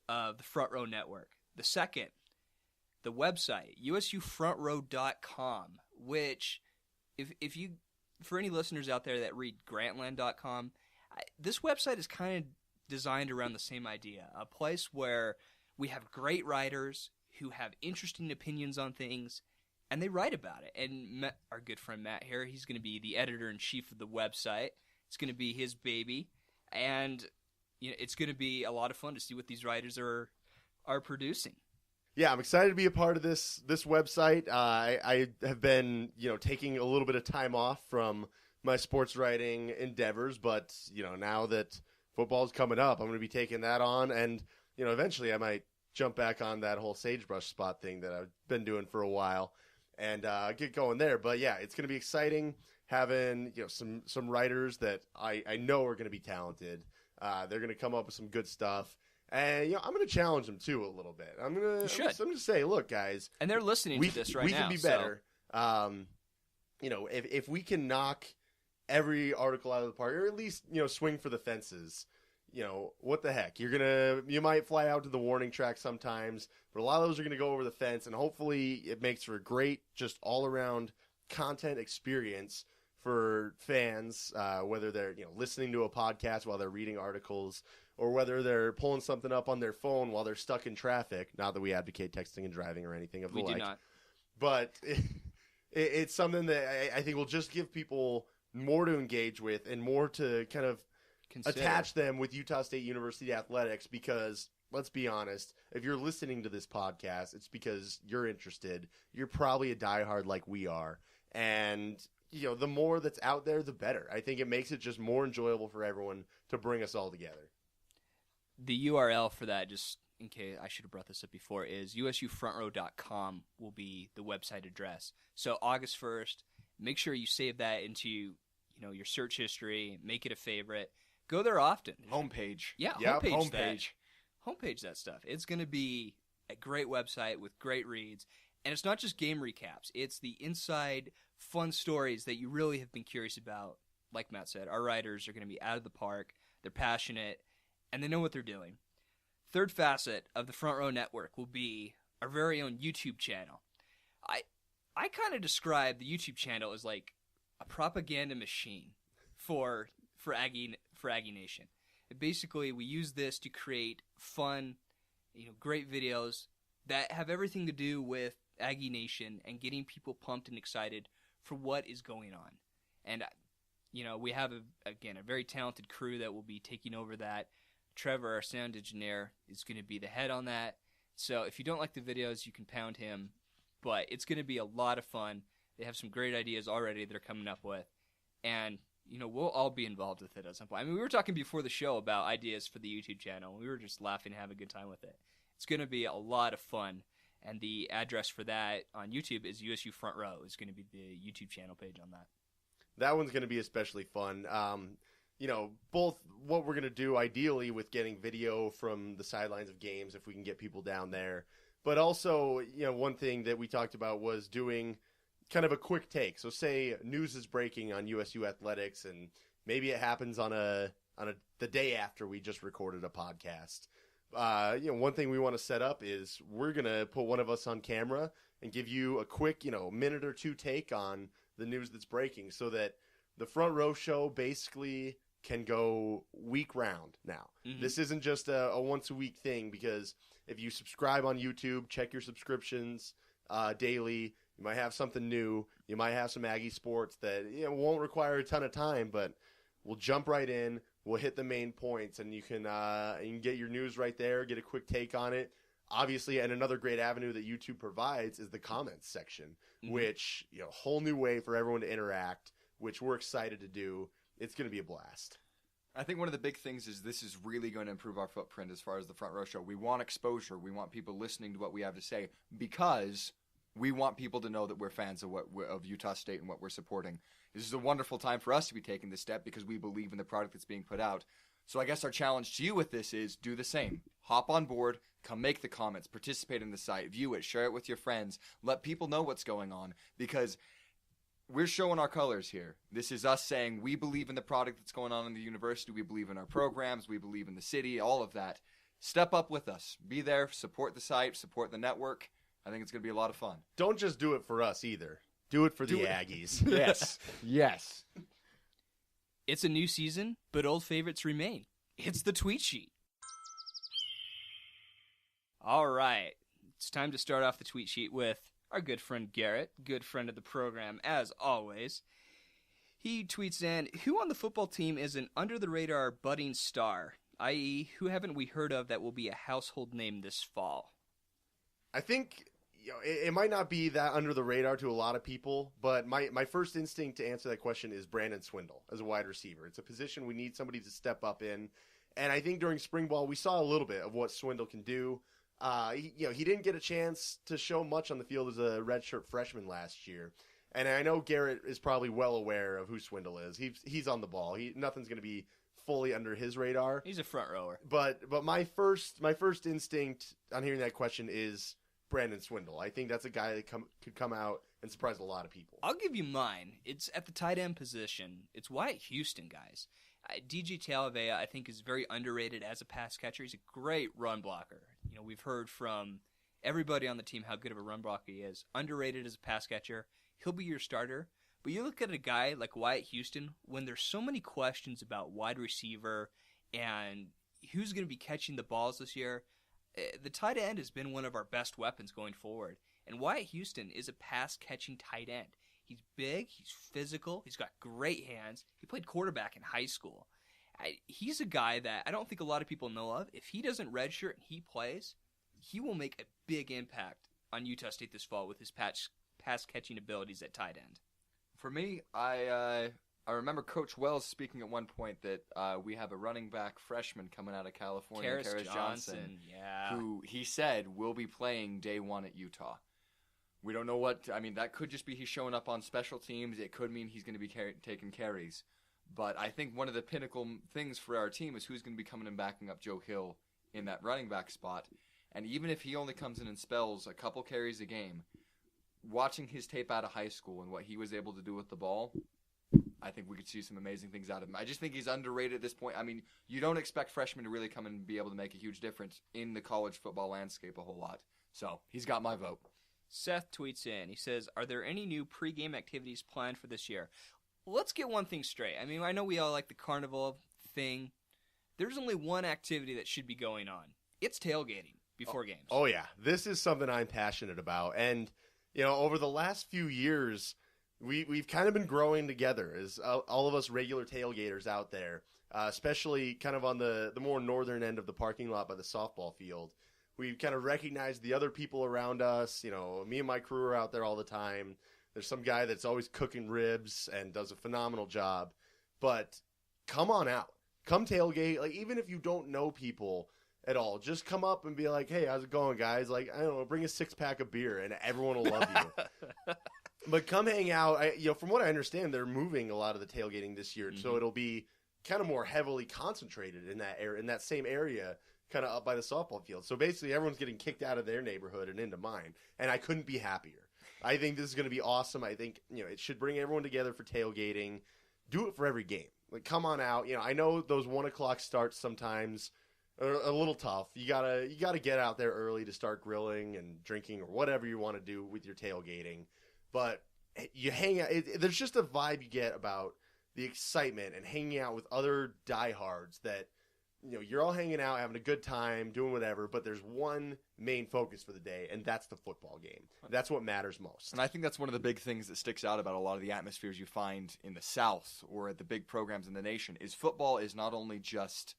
[SPEAKER 5] of the Front Row Network. The second, the website, usufrontrow.com, which, if you, for any listeners out there that read grantland.com, this website is kind of designed around the same idea, a place where we have great writers who have interesting opinions on things, and they write about it. And our good friend Matt here, he's going to be the editor-in-chief of the website. It's going to be his baby, and it's going to be a lot of fun to see what these writers are producing.
[SPEAKER 1] Yeah, I'm excited to be a part of this website. I have been, taking a little bit of time off from my sports writing endeavors, but now that football's coming up, I'm going to be taking that on, and eventually I might jump back on that whole sagebrush spot thing that I've been doing for a while and get going there. But yeah, it's going to be exciting having some writers that I know are going to be talented. They're going to come up with some good stuff. And I'm going to challenge them too a little bit. I'm going to say, look, guys,
[SPEAKER 5] and they're listening to this right now.
[SPEAKER 1] We can be better. If we can knock every article out of the park, or at least swing for the fences, what the heck? You might fly out to the warning track sometimes, but a lot of those are going to go over the fence, and hopefully it makes for a great, just all around content experience for fans, whether they're listening to a podcast while they're reading articles, or whether they're pulling something up on their phone while they're stuck in traffic. Not that we advocate texting and driving or anything of the like. We do not. But it's something that I think will just give people more to engage with and more to kind of attach them with Utah State University athletics, because let's be honest, if you're listening to this podcast, it's because you're interested. You're probably a diehard like we are. And the more that's out there, the better. I think it makes it just more enjoyable for everyone to bring us all together.
[SPEAKER 5] The URL for that, just in case I should have brought this up before, is usufrontrow.com will be the website address. So August 1st, make sure you save that into your search history, make it a favorite. Go there often.
[SPEAKER 6] Homepage.
[SPEAKER 5] Yeah,
[SPEAKER 6] yep,
[SPEAKER 5] homepage. Homepage that stuff. It's going to be a great website with great reads. And it's not just game recaps. It's the inside fun stories that you really have been curious about. Like Matt said, our writers are going to be out of the park. They're passionate, and they know what they're doing. Third facet of the Front Row Network will be our very own YouTube channel. I kind of describe the YouTube channel as like a propaganda machine for Aggie Nation. Basically, we use this to create fun, great videos that have everything to do with Aggie Nation and getting people pumped and excited for what is going on. And we have a very talented crew that will be taking over that. Trevor, our sound engineer, is going to be the head on that. So if you don't like the videos, you can pound him. But it's going to be a lot of fun. They have some great ideas already they're coming up with. And, we'll all be involved with it at some point. I mean, we were talking before the show about ideas for the YouTube channel. We were just laughing and having a good time with it. It's going to be a lot of fun. And the address for that on YouTube is USU Front Row. Is going to be the YouTube channel page on that.
[SPEAKER 1] That one's going to be especially fun. Both what we're going to do ideally with getting video from the sidelines of games, if we can get people down there. But also, one thing that we talked about was doing kind of a quick take. So say news is breaking on USU athletics, and maybe it happens on the day after we just recorded a podcast. One thing we want to set up is we're going to put one of us on camera and give you a quick, minute or two take on the news that's breaking, so that the Front Row Show basically can go week round now.
[SPEAKER 5] Mm-hmm.
[SPEAKER 1] This isn't just a once a week thing, because if you subscribe on YouTube, check your subscriptions daily. You might have something new. You might have some Aggie sports that won't require a ton of time, but we'll jump right in. We'll hit the main points, and you can get your news right there, get a quick take on it. Obviously, and another great avenue that YouTube provides is the comments section, which whole new way for everyone to interact, which we're excited to do. It's going to be a blast.
[SPEAKER 6] I think one of the big things is this is really going to improve our footprint as far as the Front Row Show. We want exposure. We want people listening to what we have to say, because we want people to know that we're fans of Utah State and what we're supporting. This is a wonderful time for us to be taking this step, because we believe in the product that's being put out. So I guess our challenge to you with this is do the same. Hop on board, come make the comments, participate in the site, view it, share it with your friends, let people know what's going on, because we're showing our colors here. This is us saying we believe in the product that's going on in the university, we believe in our programs, we believe in the city, all of that. Step up with us. Be there, support the site, support the network. I think it's going to be a lot of fun.
[SPEAKER 1] Don't just do it for us either. Do it for the Aggies.
[SPEAKER 6] Yes. Yes.
[SPEAKER 5] It's a new season, but old favorites remain. It's the tweet sheet. All right. It's time to start off the tweet sheet with our good friend Garrett, good friend of the program as always. He tweets in, who on the football team is an under-the-radar budding star, i.e., who haven't we heard of that will be a household name this fall?
[SPEAKER 1] I think it might not be that under the radar to a lot of people, but my first instinct to answer that question is Brandon Swindle as a wide receiver. It's a position we need somebody to step up in, and I think during spring ball we saw a little bit of what Swindle can do. He didn't get a chance to show much on the field as a redshirt freshman last year, and I know Garrett is probably well aware of who Swindle is. He's on the ball. Nothing's going to be fully under his radar.
[SPEAKER 5] He's a front rower.
[SPEAKER 1] But my first instinct on hearing that question is Brandon Swindle. I think that's a guy that could come out and surprise a lot of people.
[SPEAKER 5] I'll give you mine. It's at the tight end position. It's Wyatt Houston, guys. DJ Talavea, I think, is very underrated as a pass catcher. He's a great run blocker. We've heard from everybody on the team how good of a run blocker he is. Underrated as a pass catcher. He'll be your starter. But you look at a guy like Wyatt Houston, when there's so many questions about wide receiver and who's going to be catching the balls this year, the tight end has been one of our best weapons going forward. And Wyatt Houston is a pass-catching tight end. He's big, he's physical, he's got great hands. He played quarterback in high school. He's a guy that I don't think a lot of people know of. If he doesn't redshirt and he plays, he will make a big impact on Utah State this fall with his pass-catching abilities at tight end.
[SPEAKER 6] For me, I remember Coach Wells speaking at one point that we have a running back freshman coming out of California, Karis Johnson, who he said will be playing day one at Utah. We don't know that could just be he's showing up on special teams. It could mean he's going to be taking carries. But I think one of the pinnacle things for our team is who's going to be coming and backing up Joe Hill in that running back spot. And even if he only comes in and spells a couple carries a game, watching his tape out of high school and what he was able to do with the ball, I think we could see some amazing things out of him. I just think he's underrated at this point. I mean, you don't expect freshmen to really come and be able to make a huge difference in the college football landscape a whole lot. So he's got my vote.
[SPEAKER 5] Seth tweets in. He says, are there any new pregame activities planned for this year? Let's get one thing straight. I mean, I know we all like the carnival thing. There's only one activity that should be going on. It's tailgating before games.
[SPEAKER 1] Oh, yeah. This is something I'm passionate about. And, over the last few years, we've kind of been growing together as all of us regular tailgaters out there, especially kind of on the more northern end of the parking lot by the softball field. We've kind of recognized the other people around us. Me and my crew are out there all the time. There's some guy that's always cooking ribs and does a phenomenal job. But come on out. Come tailgate. Like, even if you don't know people at all, just come up and be like, hey, how's it going, guys? Like, I don't know, bring a 6-pack of beer and everyone will love you. But come hang out. From what I understand, they're moving a lot of the tailgating this year. Mm-hmm. So it'll be kind of more heavily concentrated in that area, in that same area, kind of up by the softball field. So basically everyone's getting kicked out of their neighborhood and into mine. And I couldn't be happier. I think this is going to be awesome. I think, it should bring everyone together for tailgating. Do it for every game. Like, come on out. I know those 1 o'clock starts sometimes are a little tough. You gotta get out there early to start grilling and drinking or whatever you want to do with your tailgating. But you hang out. There's just a vibe you get about the excitement and hanging out with other diehards that, you're all hanging out, having a good time, doing whatever, but there's one main focus for the day, and that's the football game. That's what matters most.
[SPEAKER 6] And I think that's one of the big things that sticks out about a lot of the atmospheres you find in the South or at the big programs in the nation is football is not only just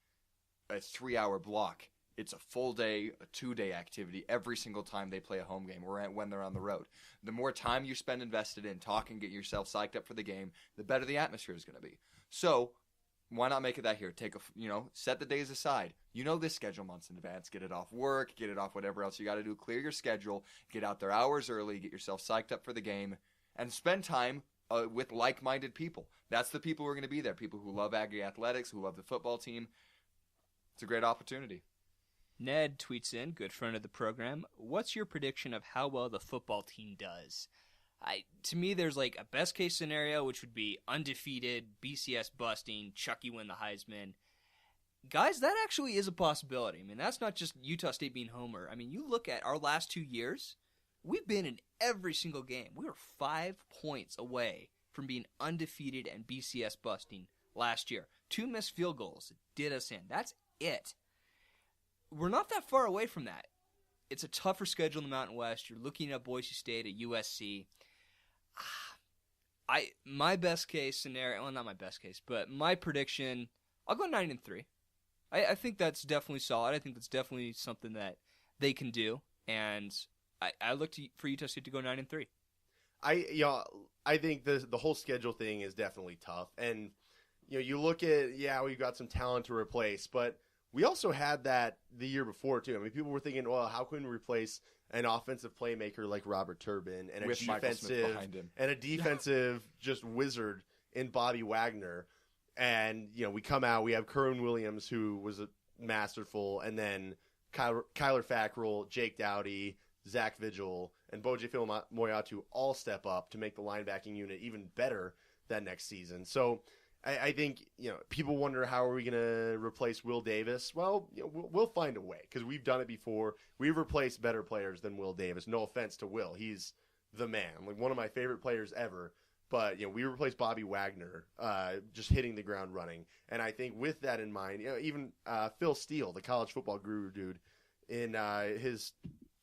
[SPEAKER 6] a 3-hour block. It's a full day, a 2-day activity every single time they play a home game or when they're on the road. The more time you spend invested in talking, get yourself psyched up for the game, the better the atmosphere is going to be. So why not make it that here? Set the days aside. This schedule months in advance. Get it off work, get it off whatever else you got to do. Clear your schedule, get out there hours early, get yourself psyched up for the game, and spend time with like-minded people. That's the people who are going to be there. People who love Aggie athletics, who love the football team. It's a great opportunity.
[SPEAKER 5] Ned tweets in, good friend of the program, what's your prediction of how well the football team does? To me, there's like a best case scenario, which would be undefeated, BCS busting, Chucky win the Heisman. Guys, that actually is a possibility. I mean, that's not just Utah State being Homer. I mean, you look at our last 2 years, we've been in every single game. We were 5 points away from being undefeated and BCS busting last year. 2 missed field goals did us in. That's it. We're not that far away from that. It's a tougher schedule in the Mountain West. You're looking at Boise State, at USC. My best case scenario, well, not my best case, but my prediction, I'll go 9-3. I think that's definitely solid. I think that's definitely something that they can do, and I look for Utah State to go 9-3.
[SPEAKER 1] I think the whole schedule thing is definitely tough, and you look at we've got some talent to replace, but we also had that the year before, too. I mean, people were thinking, well, how can we replace an offensive playmaker like Robert Turbin and a defensive just wizard in Bobby Wagner? And, we come out, we have Kerwin Williams, who was a masterful, and then Kyler Fackrell, Jake Dowdy, Zach Vigil, and Boje Moyatu all step up to make the linebacking unit even better that next season. So I think, people wonder how are we going to replace Will Davis? Well, we'll find a way because we've done it before. We've replaced better players than Will Davis. No offense to Will. He's the man, like one of my favorite players ever. But, we replaced Bobby Wagner just hitting the ground running. And I think with that in mind, even Phil Steele, the college football guru dude, in his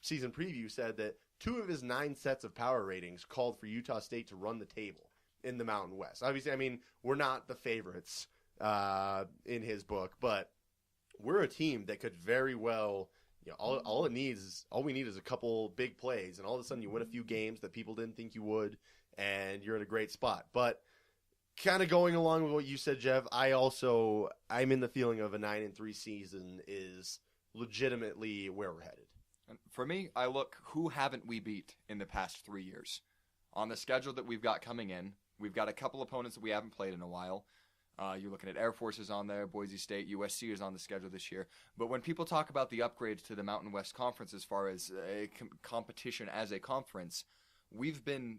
[SPEAKER 1] season preview said that 2 of his 9 sets of power ratings called for Utah State to run the table in the Mountain West. Obviously, I mean, we're not the favorites in his book, but we're a team that could very well, all we need is a couple big plays, and all of a sudden you win a few games that people didn't think you would, and you're in a great spot. But kind of going along with what you said, Jeff, I'm in the feeling of a 9-3 season is legitimately where we're headed.
[SPEAKER 6] And for me, I look, who haven't we beat in the past 3 years? On the schedule that we've got coming in, we've got a couple opponents that we haven't played in a while. You're looking at Air Force is on there, Boise State, USC is on the schedule this year. But when people talk about the upgrades to the Mountain West Conference as far as a competition as a conference, we've been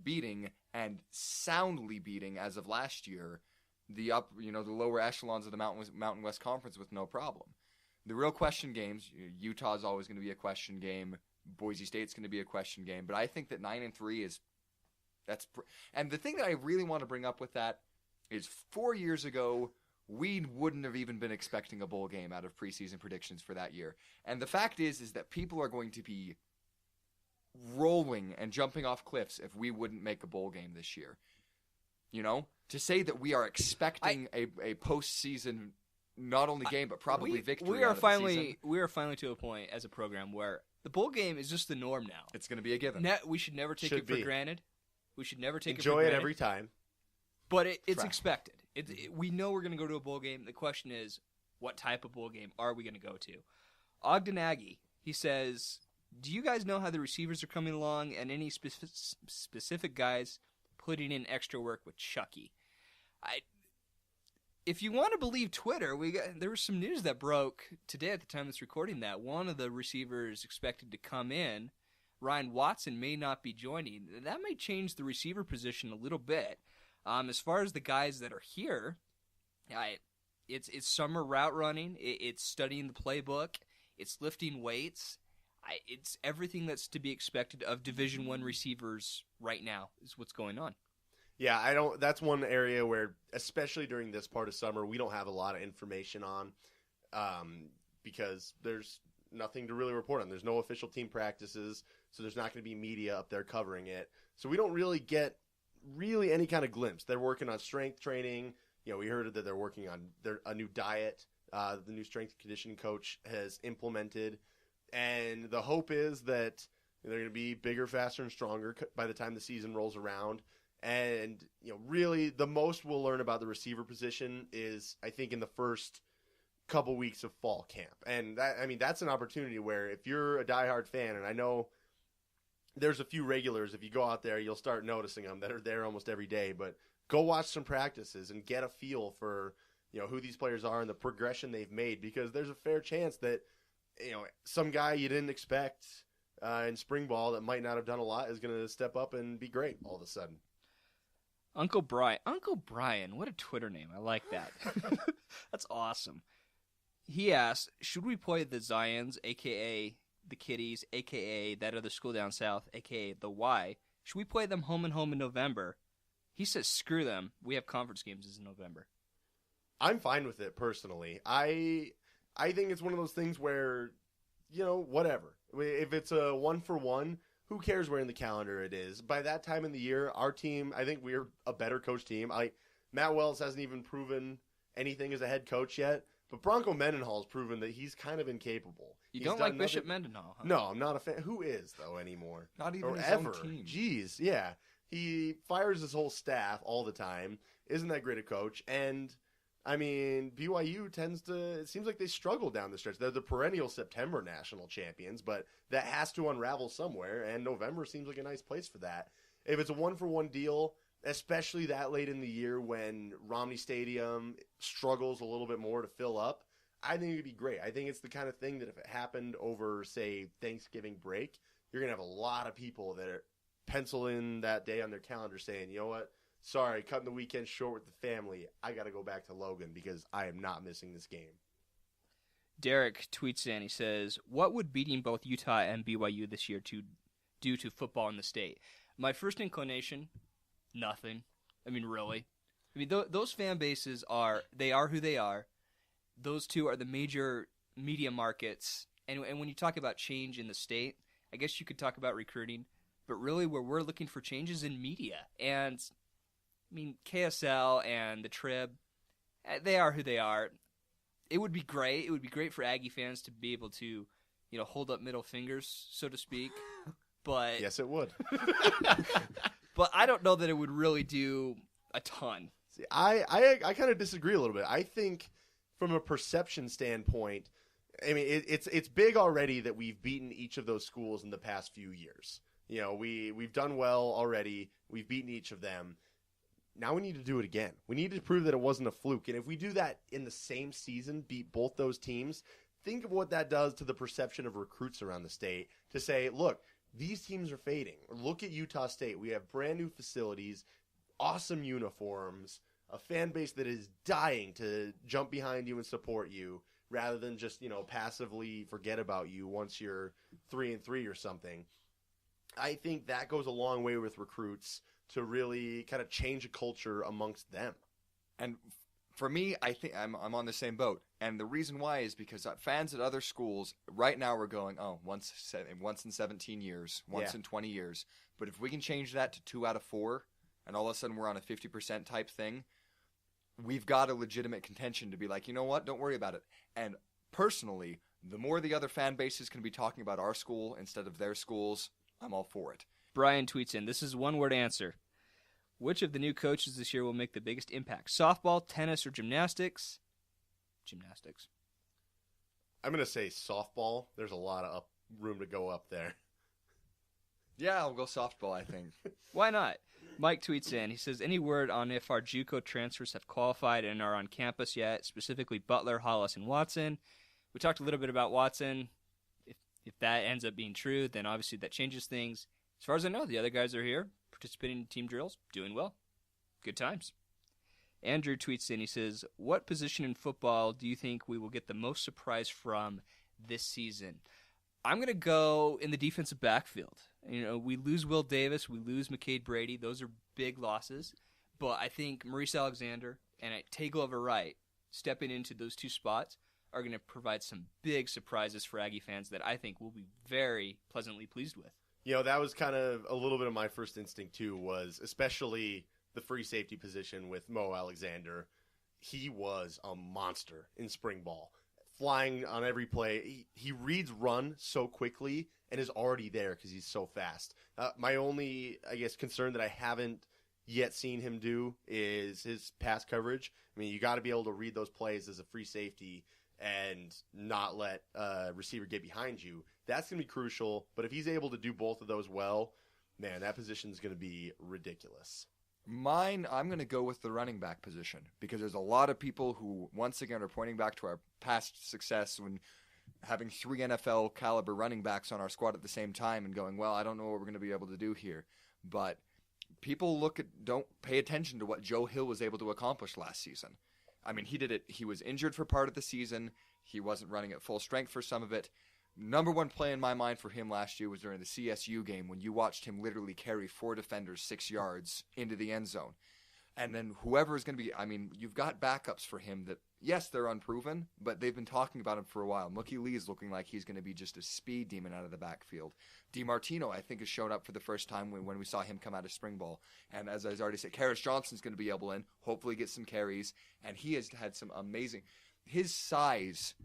[SPEAKER 6] beating and soundly beating as of last year the lower echelons of the Mountain West Conference with no problem. The real question games, Utah's always going to be a question game. Boise State's going to be a question game. But I think that 9-3 is and the thing that I really want to bring up with that is 4 years ago, we wouldn't have even been expecting a bowl game out of preseason predictions for that year. And the fact is that people are going to be rolling and jumping off cliffs if we wouldn't make a bowl game this year. To say that we are expecting a postseason not only game but probably victory.
[SPEAKER 5] We are finally to a point as a program where the bowl game is just the norm now.
[SPEAKER 6] It's going to be a given.
[SPEAKER 5] We should never take it for granted. We should never take
[SPEAKER 1] Enjoy
[SPEAKER 5] it for granted.
[SPEAKER 1] Enjoy it every time.
[SPEAKER 5] But it's expected. We know we're going to go to a bowl game. The question is, what type of bowl game are we going to go to? Ogden Aggie, he says, do you guys know how the receivers are coming along and any specific guys putting in extra work with Chucky? If you want to believe Twitter, there was some news that broke today at the time of this recording that one of the receivers expected to come in, Ryan Watson, may not be joining. That may change the receiver position a little bit. As far as the guys that are here, it's summer route running. It's studying the playbook. It's lifting weights. It's everything that's to be expected of Division I receivers right now is what's going on.
[SPEAKER 1] Yeah, that's one area where, especially during this part of summer, we don't have a lot of information on because there's nothing to really report on. There's no official team practices, so there's not going to be media up there covering it. So we don't really get any kind of glimpse. They're working on strength training. We heard that they're working on a new diet. The new strength and conditioning coach has implemented, and the hope is that they're going to be bigger, faster, and stronger by the time the season rolls around. And really, the most we'll learn about the receiver position is, I think, in the first couple weeks of fall camp. And that's an opportunity where if you're a diehard fan, and I know there's a few regulars, if you go out there, you'll start noticing them that are there almost every day. But go watch some practices and get a feel for who these players are and the progression they've made, because there's a fair chance that some guy you didn't expect in spring ball that might not have done a lot is going to step up and be great all of a sudden.
[SPEAKER 5] Uncle Brian, what a Twitter name. I like that. That's awesome. He asked, should we play the Zions, a.k.a. the Kitties, a.k.a. that other school down south, a.k.a. the Y? Should we play them home and home in November? He says, screw them. We have conference games in November.
[SPEAKER 1] I'm fine with it, personally. I think it's one of those things where, whatever. If it's a 1-for-1, who cares where in the calendar it is? By that time in the year, our team, I think we're a better coach team. Matt Wells hasn't even proven anything as a head coach yet, but Bronco Mendenhall's proven that he's kind of incapable.
[SPEAKER 5] You don't like Bishop Mendenhall, huh?
[SPEAKER 1] No, I'm not a fan. Who is, though, anymore?
[SPEAKER 6] Not even his
[SPEAKER 1] ever.
[SPEAKER 6] own team.
[SPEAKER 1] Jeez, yeah. He fires his whole staff all the time. Isn't that great a coach? And BYU it seems like they struggle down the stretch. They're the perennial September national champions, but that has to unravel somewhere, and November seems like a nice place for that. If it's a 1-for-1 deal, especially that late in the year when Romney Stadium struggles a little bit more to fill up, I think it would be great. I think it's the kind of thing that if it happened over, say, Thanksgiving break, you're going to have a lot of people that are pencil in that day on their calendar saying, you know what? Sorry, cutting the weekend short with the family. I got to go back to Logan because I am not missing this game.
[SPEAKER 5] Derek tweets in, he says, what would beating both Utah and BYU this year do to football in the state? My first inclination, nothing. Really. Those fan bases are who they are. Those two are the major media markets. And when you talk about change in the state, I guess you could talk about recruiting. But really where we're looking for changes in media. And KSL and the Trib, they are who they are. It would be great. It would be great for Aggie fans to be able to, hold up middle fingers, so to speak. But
[SPEAKER 1] yes, it would.
[SPEAKER 5] But I don't know that it would really do a ton.
[SPEAKER 1] See, I kind of disagree a little bit. I think from a perception standpoint, it's big already that we've beaten each of those schools in the past few years. We've done well already. We've beaten each of them. Now we need to do it again. We need to prove that it wasn't a fluke. And if we do that in the same season, beat both those teams, think of what that does to the perception of recruits around the state to say, look, these teams are fading. Look at Utah State. We have brand new facilities, awesome uniforms, a fan base that is dying to jump behind you and support you rather than just, passively forget about you once you're 3-3 or something. I think that goes a long way with recruits to really kind of change a culture amongst them.
[SPEAKER 6] And for me, I think I'm on the same boat. And the reason why is because fans at other schools right now are going, once in 17 years, once in 20 years. But if we can change that to 2 out of 4, and all of a sudden we're on a 50% type thing, we've got a legitimate contention to be like, you know what, don't worry about it. And personally, the more the other fan bases can be talking about our school instead of their schools, I'm all for it.
[SPEAKER 5] Brian tweets in, this is one-word answer. Which of the new coaches this year will make the biggest impact? Softball, tennis, or gymnastics? Gymnastics.
[SPEAKER 1] I'm going to say softball. There's a lot of room to go up there.
[SPEAKER 6] Yeah, I'll go softball, I think.
[SPEAKER 5] Why not? Mike tweets in, he says, any word on if our JUCO transfers have qualified and are on campus yet, specifically Butler, Hollis, and Watson? We talked a little bit about Watson. If that ends up being true, then obviously that changes things. As far as I know, the other guys are here, participating in team drills, doing well. Good times. Andrew tweets in, he says, what position in football do you think we will get the most surprise from this season? I'm going to go in the defensive backfield. We lose Will Davis, we lose McCade Brady. Those are big losses. But I think Maurice Alexander and Tay Glover Wright stepping into those two spots are going to provide some big surprises for Aggie fans that I think we'll be very pleasantly pleased with.
[SPEAKER 1] That was kind of a little bit of my first instinct, too, was especially the free safety position with Mo Alexander. He was a monster in spring ball, flying on every play. He reads run so quickly and is already there because he's so fast. My only, concern that I haven't yet seen him do is his pass coverage. I mean, you got to be able to read those plays as a free safety and not let a receiver get behind you. That's going to be crucial. But if he's able to do both of those well, man, that position is going to be ridiculous.
[SPEAKER 6] Mine, I'm going to go with the running back position because there's a lot of people who, once again, are pointing back to our past success when having 3 NFL caliber running backs on our squad at the same time and going, well, I don't know what we're going to be able to do here. But people don't pay attention to what Joe Hill was able to accomplish last season. I mean, he did it. He was injured for part of the season. He wasn't running at full strength for some of it. Number one play in my mind for him last year was during the CSU game when you watched him literally carry 4 defenders 6 yards into the end zone. And then whoever is going to be, I mean, you've got backups for him that, yes, they're unproven, but they've been talking about him for a while. Mookie Lee is looking like he's going to be just a speed demon out of the backfield. DiMartino, I think, has shown up for the first time when we saw him come out of spring ball. And as I already said, Karras Johnson's going to be able to hopefully get some carries. And he has had some amazing, his size,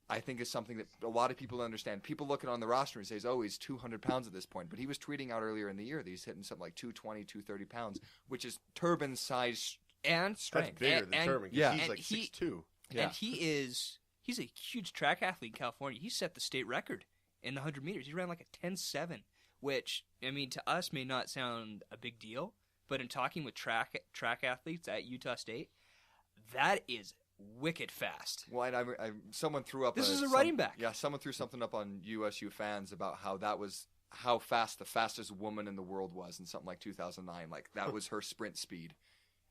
[SPEAKER 6] I think, is something that a lot of people understand. People look at on the roster and say, oh, he's 200 pounds at this point. But he was tweeting out earlier in the year that he's hitting something like 220, 230 pounds, which is Turbin size and strength.
[SPEAKER 1] That's bigger than Turbin because he's like 6'2".
[SPEAKER 5] Yeah. And he's a huge track athlete in California. He set the state record in the 100 meters. He ran like a 10.7, which, I mean, to us may not sound a big deal. But in talking with track athletes at Utah State, that is wicked fast.
[SPEAKER 6] Well, someone threw up.
[SPEAKER 5] This is a running back.
[SPEAKER 6] Yeah, someone threw something up on USU fans about how fast the fastest woman in the world was in something like 2009. Like that was her sprint speed,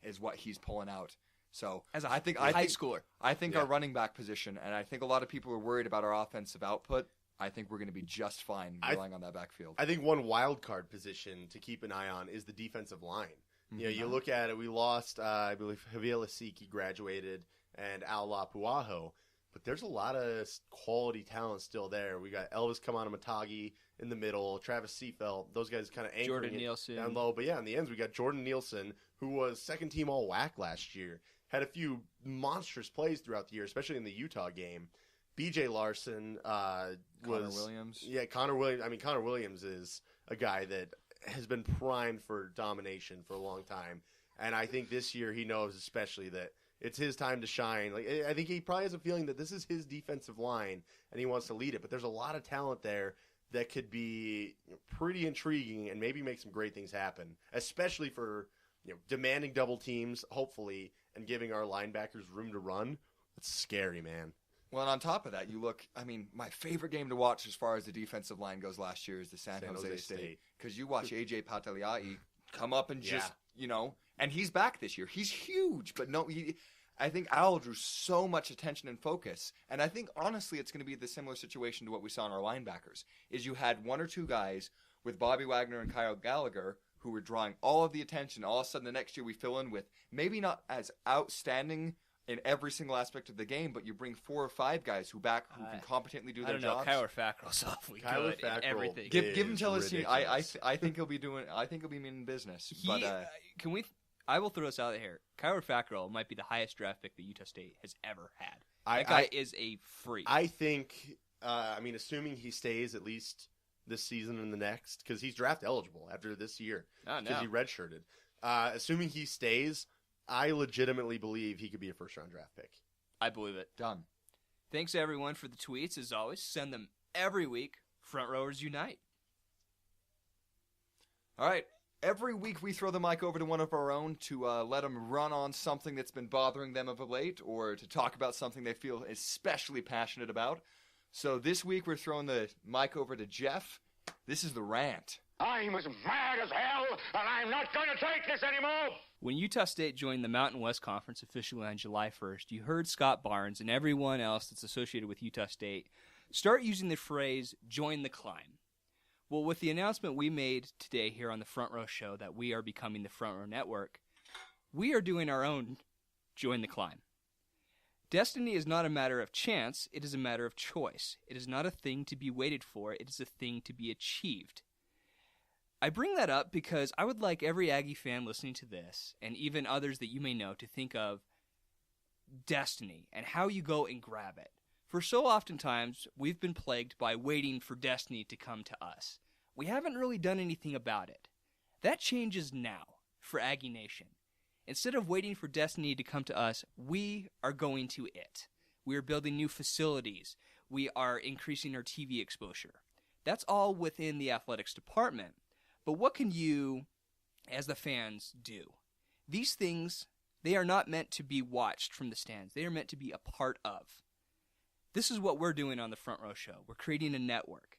[SPEAKER 6] is what he's pulling out. So
[SPEAKER 5] I think high schooler.
[SPEAKER 6] I think our running back position, and I think a lot of people are worried about our offensive output. I think we're going to be just fine relying on that backfield.
[SPEAKER 1] I think one wild card position to keep an eye on is the defensive line. Mm-hmm. You look at it. We lost, I believe, Javier Lasiki graduated, and Al Lapuaho, but there's a lot of quality talent still there. We got Elvis Kamanamatagi in the middle, Travis Seafelt, those guys kind of anchoring
[SPEAKER 5] Jordan Nielsen
[SPEAKER 1] down low. But yeah, in the ends, we got Jordan Nielsen, who was second team all WAC last year, had a few monstrous plays throughout the year, especially in the Utah game. BJ Larson
[SPEAKER 6] Connor Williams.
[SPEAKER 1] Yeah, Connor Williams. I mean, Connor Williams is a guy that has been primed for domination for a long time. And I think this year he knows especially that it's his time to shine. Like, I think he probably has a feeling that this is his defensive line and he wants to lead it. But there's a lot of talent there that could be pretty intriguing and maybe make some great things happen, especially for demanding double teams, hopefully, and giving our linebackers room to run. It's scary, man.
[SPEAKER 6] Well, and on top of that, you look, I mean, my favorite game to watch as far as the defensive line goes last year is the San Jose State. Because you watch A.J. Pataliai come up and just, and he's back this year. He's huge, but I think Al drew so much attention and focus. And I think, honestly, it's going to be the similar situation to what we saw in our linebackers, is you had 1 or 2 guys with Bobby Wagner and Kyle Gallagher who were drawing all of the attention. All of a sudden, the next year we fill in with maybe not as outstanding in every single aspect of the game, but you bring 4 or 5 guys who can competently do their jobs.
[SPEAKER 5] I don't know. Kyler Fackrell's awfully good at everything.
[SPEAKER 6] Give him till his team. I think he'll be doing. I think he'll be meaning business.
[SPEAKER 5] Can we? I will throw this out here. Kyler Fackrell might be the highest draft pick that Utah State has ever had. That guy is a freak.
[SPEAKER 1] I think. Assuming he stays at least this season and the next, because he's draft eligible after this year because he redshirted. Assuming he stays, I legitimately believe he could be a first-round draft pick.
[SPEAKER 5] I believe it.
[SPEAKER 6] Done.
[SPEAKER 5] Thanks, everyone, for the tweets. As always, send them every week. Front Rowers Unite.
[SPEAKER 6] All right. Every week we throw the mic over to one of our own to let them run on something that's been bothering them of late or to talk about something they feel especially passionate about. So this week we're throwing the mic over to Jeff. This is the Rant.
[SPEAKER 2] I'm as mad as hell, and I'm not going to take this anymore!
[SPEAKER 5] When Utah State joined the Mountain West Conference officially on July 1st, you heard Scott Barnes and everyone else that's associated with Utah State Start using the phrase, join the climb. Well, with the announcement we made today here on the Front Row Show that we are becoming the Front Row Network, we are doing our own join the climb. Destiny is not a matter of chance, it is a matter of choice. It is not a thing to be waited for, it is a thing to be achieved. I bring that up because I would like every Aggie fan listening to this, and even others that you may know, to think of destiny and how you go and grab it. For so oftentimes, we've been plagued by waiting for destiny to come to us. We haven't really done anything about it. That changes now for Aggie Nation. Instead of waiting for destiny to come to us, we are going to it. We are building new facilities. We are increasing our TV exposure. That's all within the athletics department. But what can you, as the fans, do? These things, they are not meant to be watched from the stands. They are meant to be a part of. This is what we're doing on the Front Row Show. We're creating a network.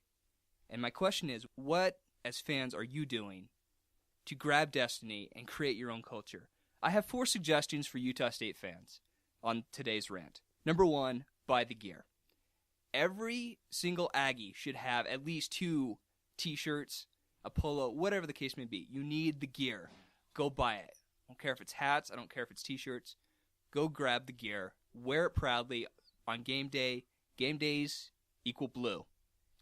[SPEAKER 5] And my question is, what, as fans, are you doing to grab destiny and create your own culture? I have 4 suggestions for Utah State fans on today's rant. Number 1, buy the gear. Every single Aggie should have at least 2 t-shirts, a polo, whatever the case may be. You need the gear. Go buy it. I don't care if it's hats. I don't care if it's t-shirts. Go grab the gear. Wear it proudly on game day. Game days equal blue.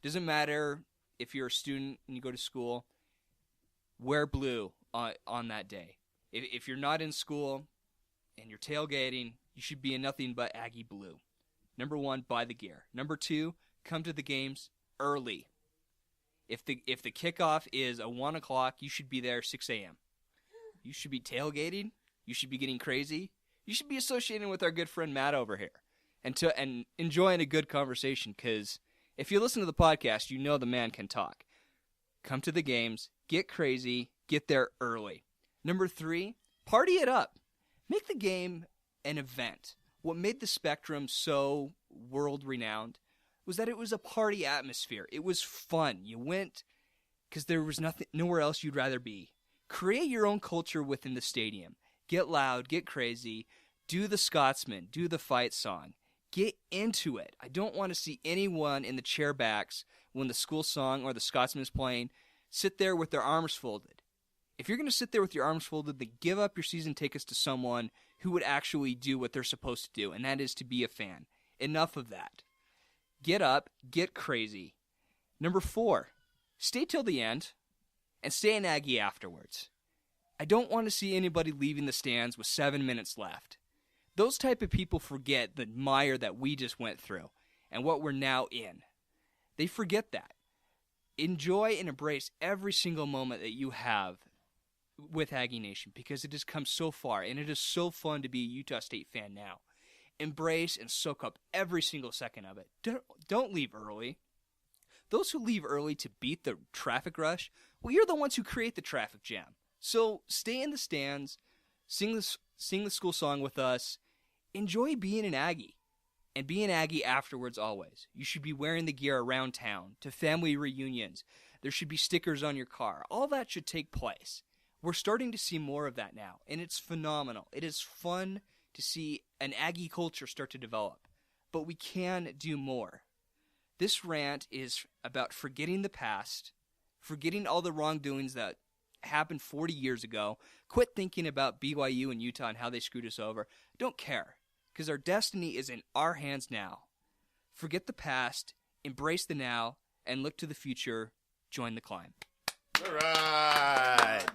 [SPEAKER 5] Doesn't matter if you're a student and you go to school. Wear blue on that day. If you're not in school and you're tailgating, you should be in nothing but Aggie blue. Number 1, buy the gear. Number 2, come to the games early. If the kickoff is at 1 o'clock, you should be there 6 a.m. You should be tailgating. You should be getting crazy. You should be associating with our good friend Matt over here and enjoying a good conversation, because if you listen to the podcast, you know the man can talk. Come to the games, get crazy, get there early. Number 3, party it up. Make the game an event. What made the Spectrum so world-renowned was that it was a party atmosphere. It was fun. You went because there was nowhere else you'd rather be. Create your own culture within the stadium. Get loud, get crazy, do the Scotsman, do the fight song. Get into it. I don't want to see anyone in the chairbacks when the school song or the Scotsman is playing sit there with their arms folded. If you're going to sit there with your arms folded, then give up your season tickets to someone who would actually do what they're supposed to do, and that is to be a fan. Enough of that. Get up, get crazy. Number 4, stay till the end, and stay an Aggie afterwards. I don't want to see anybody leaving the stands with 7 minutes left. Those type of people forget the mire that we just went through, and what we're now in. They forget that. Enjoy and embrace every single moment that you have with Aggie Nation, because it has come so far, and it is so fun to be a Utah State fan now. Embrace and soak up every single second of it. Don't leave early. Those who leave early to beat the traffic rush, well, you're the ones who create the traffic jam. So stay in the stands, sing the school song with us, enjoy being an Aggie, and be an Aggie afterwards always. You should be wearing the gear around town, to family reunions. There should be stickers on your car. All that should take place. We're starting to see more of that now, and it's phenomenal. It is fun to see an Aggie culture start to develop, but we can do more. This rant is about forgetting the past, forgetting all the wrongdoings that happened 40 years ago. Quit thinking about BYU and Utah and how they screwed us over. Don't care, because our destiny is in our hands now. Forget the past, embrace the now, and look to the future. Join the climb.
[SPEAKER 1] All right.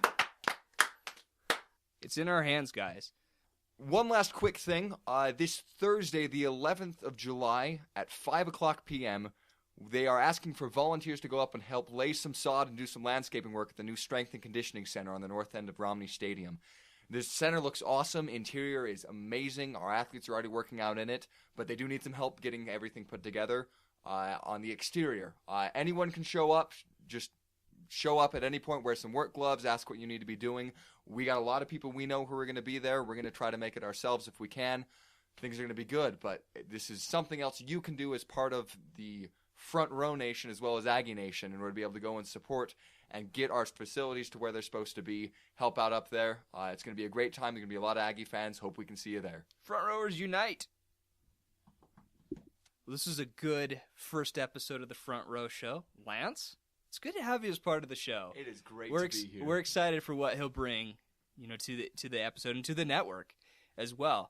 [SPEAKER 5] It's in our hands, guys.
[SPEAKER 6] One last quick thing. This Thursday, the 11th of July, at 5 o'clock p.m., they are asking for volunteers to go up and help lay some sod and do some landscaping work at the new Strength and Conditioning Center on the north end of Romney Stadium. This center looks awesome. Interior is amazing. Our athletes are already working out in it, but they do need some help getting everything put together on the exterior. Anyone can show up. Just show up at any point, wear some work gloves, ask what you need to be doing. We got a lot of people we know who are going to be there. We're going to try to make it ourselves if we can. Things are going to be good, but this is something else you can do as part of the Front Row Nation as well as Aggie Nation in order to be able to go and support and get our facilities to where they're supposed to be, help out up there. It's going to be a great time. There's going to be a lot of Aggie fans. Hope we can see you there.
[SPEAKER 5] Front rowers unite. Well, this is a good first episode of the Front Row Show. Lance, it's good to have you as part of the show.
[SPEAKER 6] It is great
[SPEAKER 5] We're
[SPEAKER 6] to be here.
[SPEAKER 5] We're excited for what he'll bring, to the episode and to the network as well.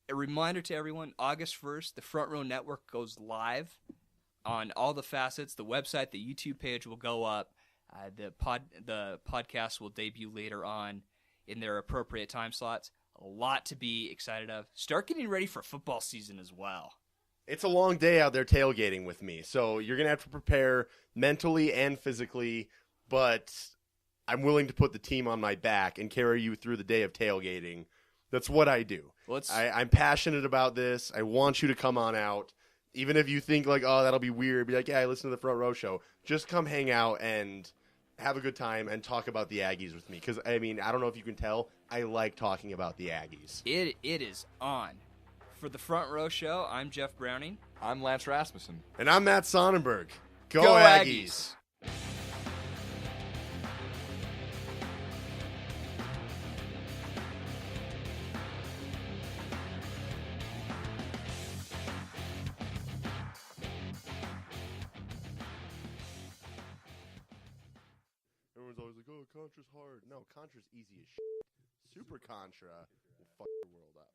[SPEAKER 5] A reminder to everyone: August 1st, the Front Row Network goes live on all the facets. The website, the YouTube page will go up. The podcast will debut later on in their appropriate time slots. A lot to be excited of. Start getting ready for football season as well.
[SPEAKER 1] It's a long day out there tailgating with me, so you're going to have to prepare mentally and physically, but I'm willing to put the team on my back and carry you through the day of tailgating. That's what I do. I'm passionate about this. I want you to come on out. Even if you think like, oh, that'll be weird, be like, yeah, I listen to the Front Row Show. Just come hang out and have a good time and talk about the Aggies with me. Because, I mean, I don't know if you can tell, I like talking about the Aggies.
[SPEAKER 5] It is on. For the Front Row Show, I'm Jeff Browning.
[SPEAKER 6] I'm Lance Rasmussen.
[SPEAKER 1] And I'm Matt Sonnenberg. Go
[SPEAKER 5] Aggies!
[SPEAKER 1] Everyone's always like, oh, Contra's hard. No, Contra's easy as shit. Super Contra will fuck the world up.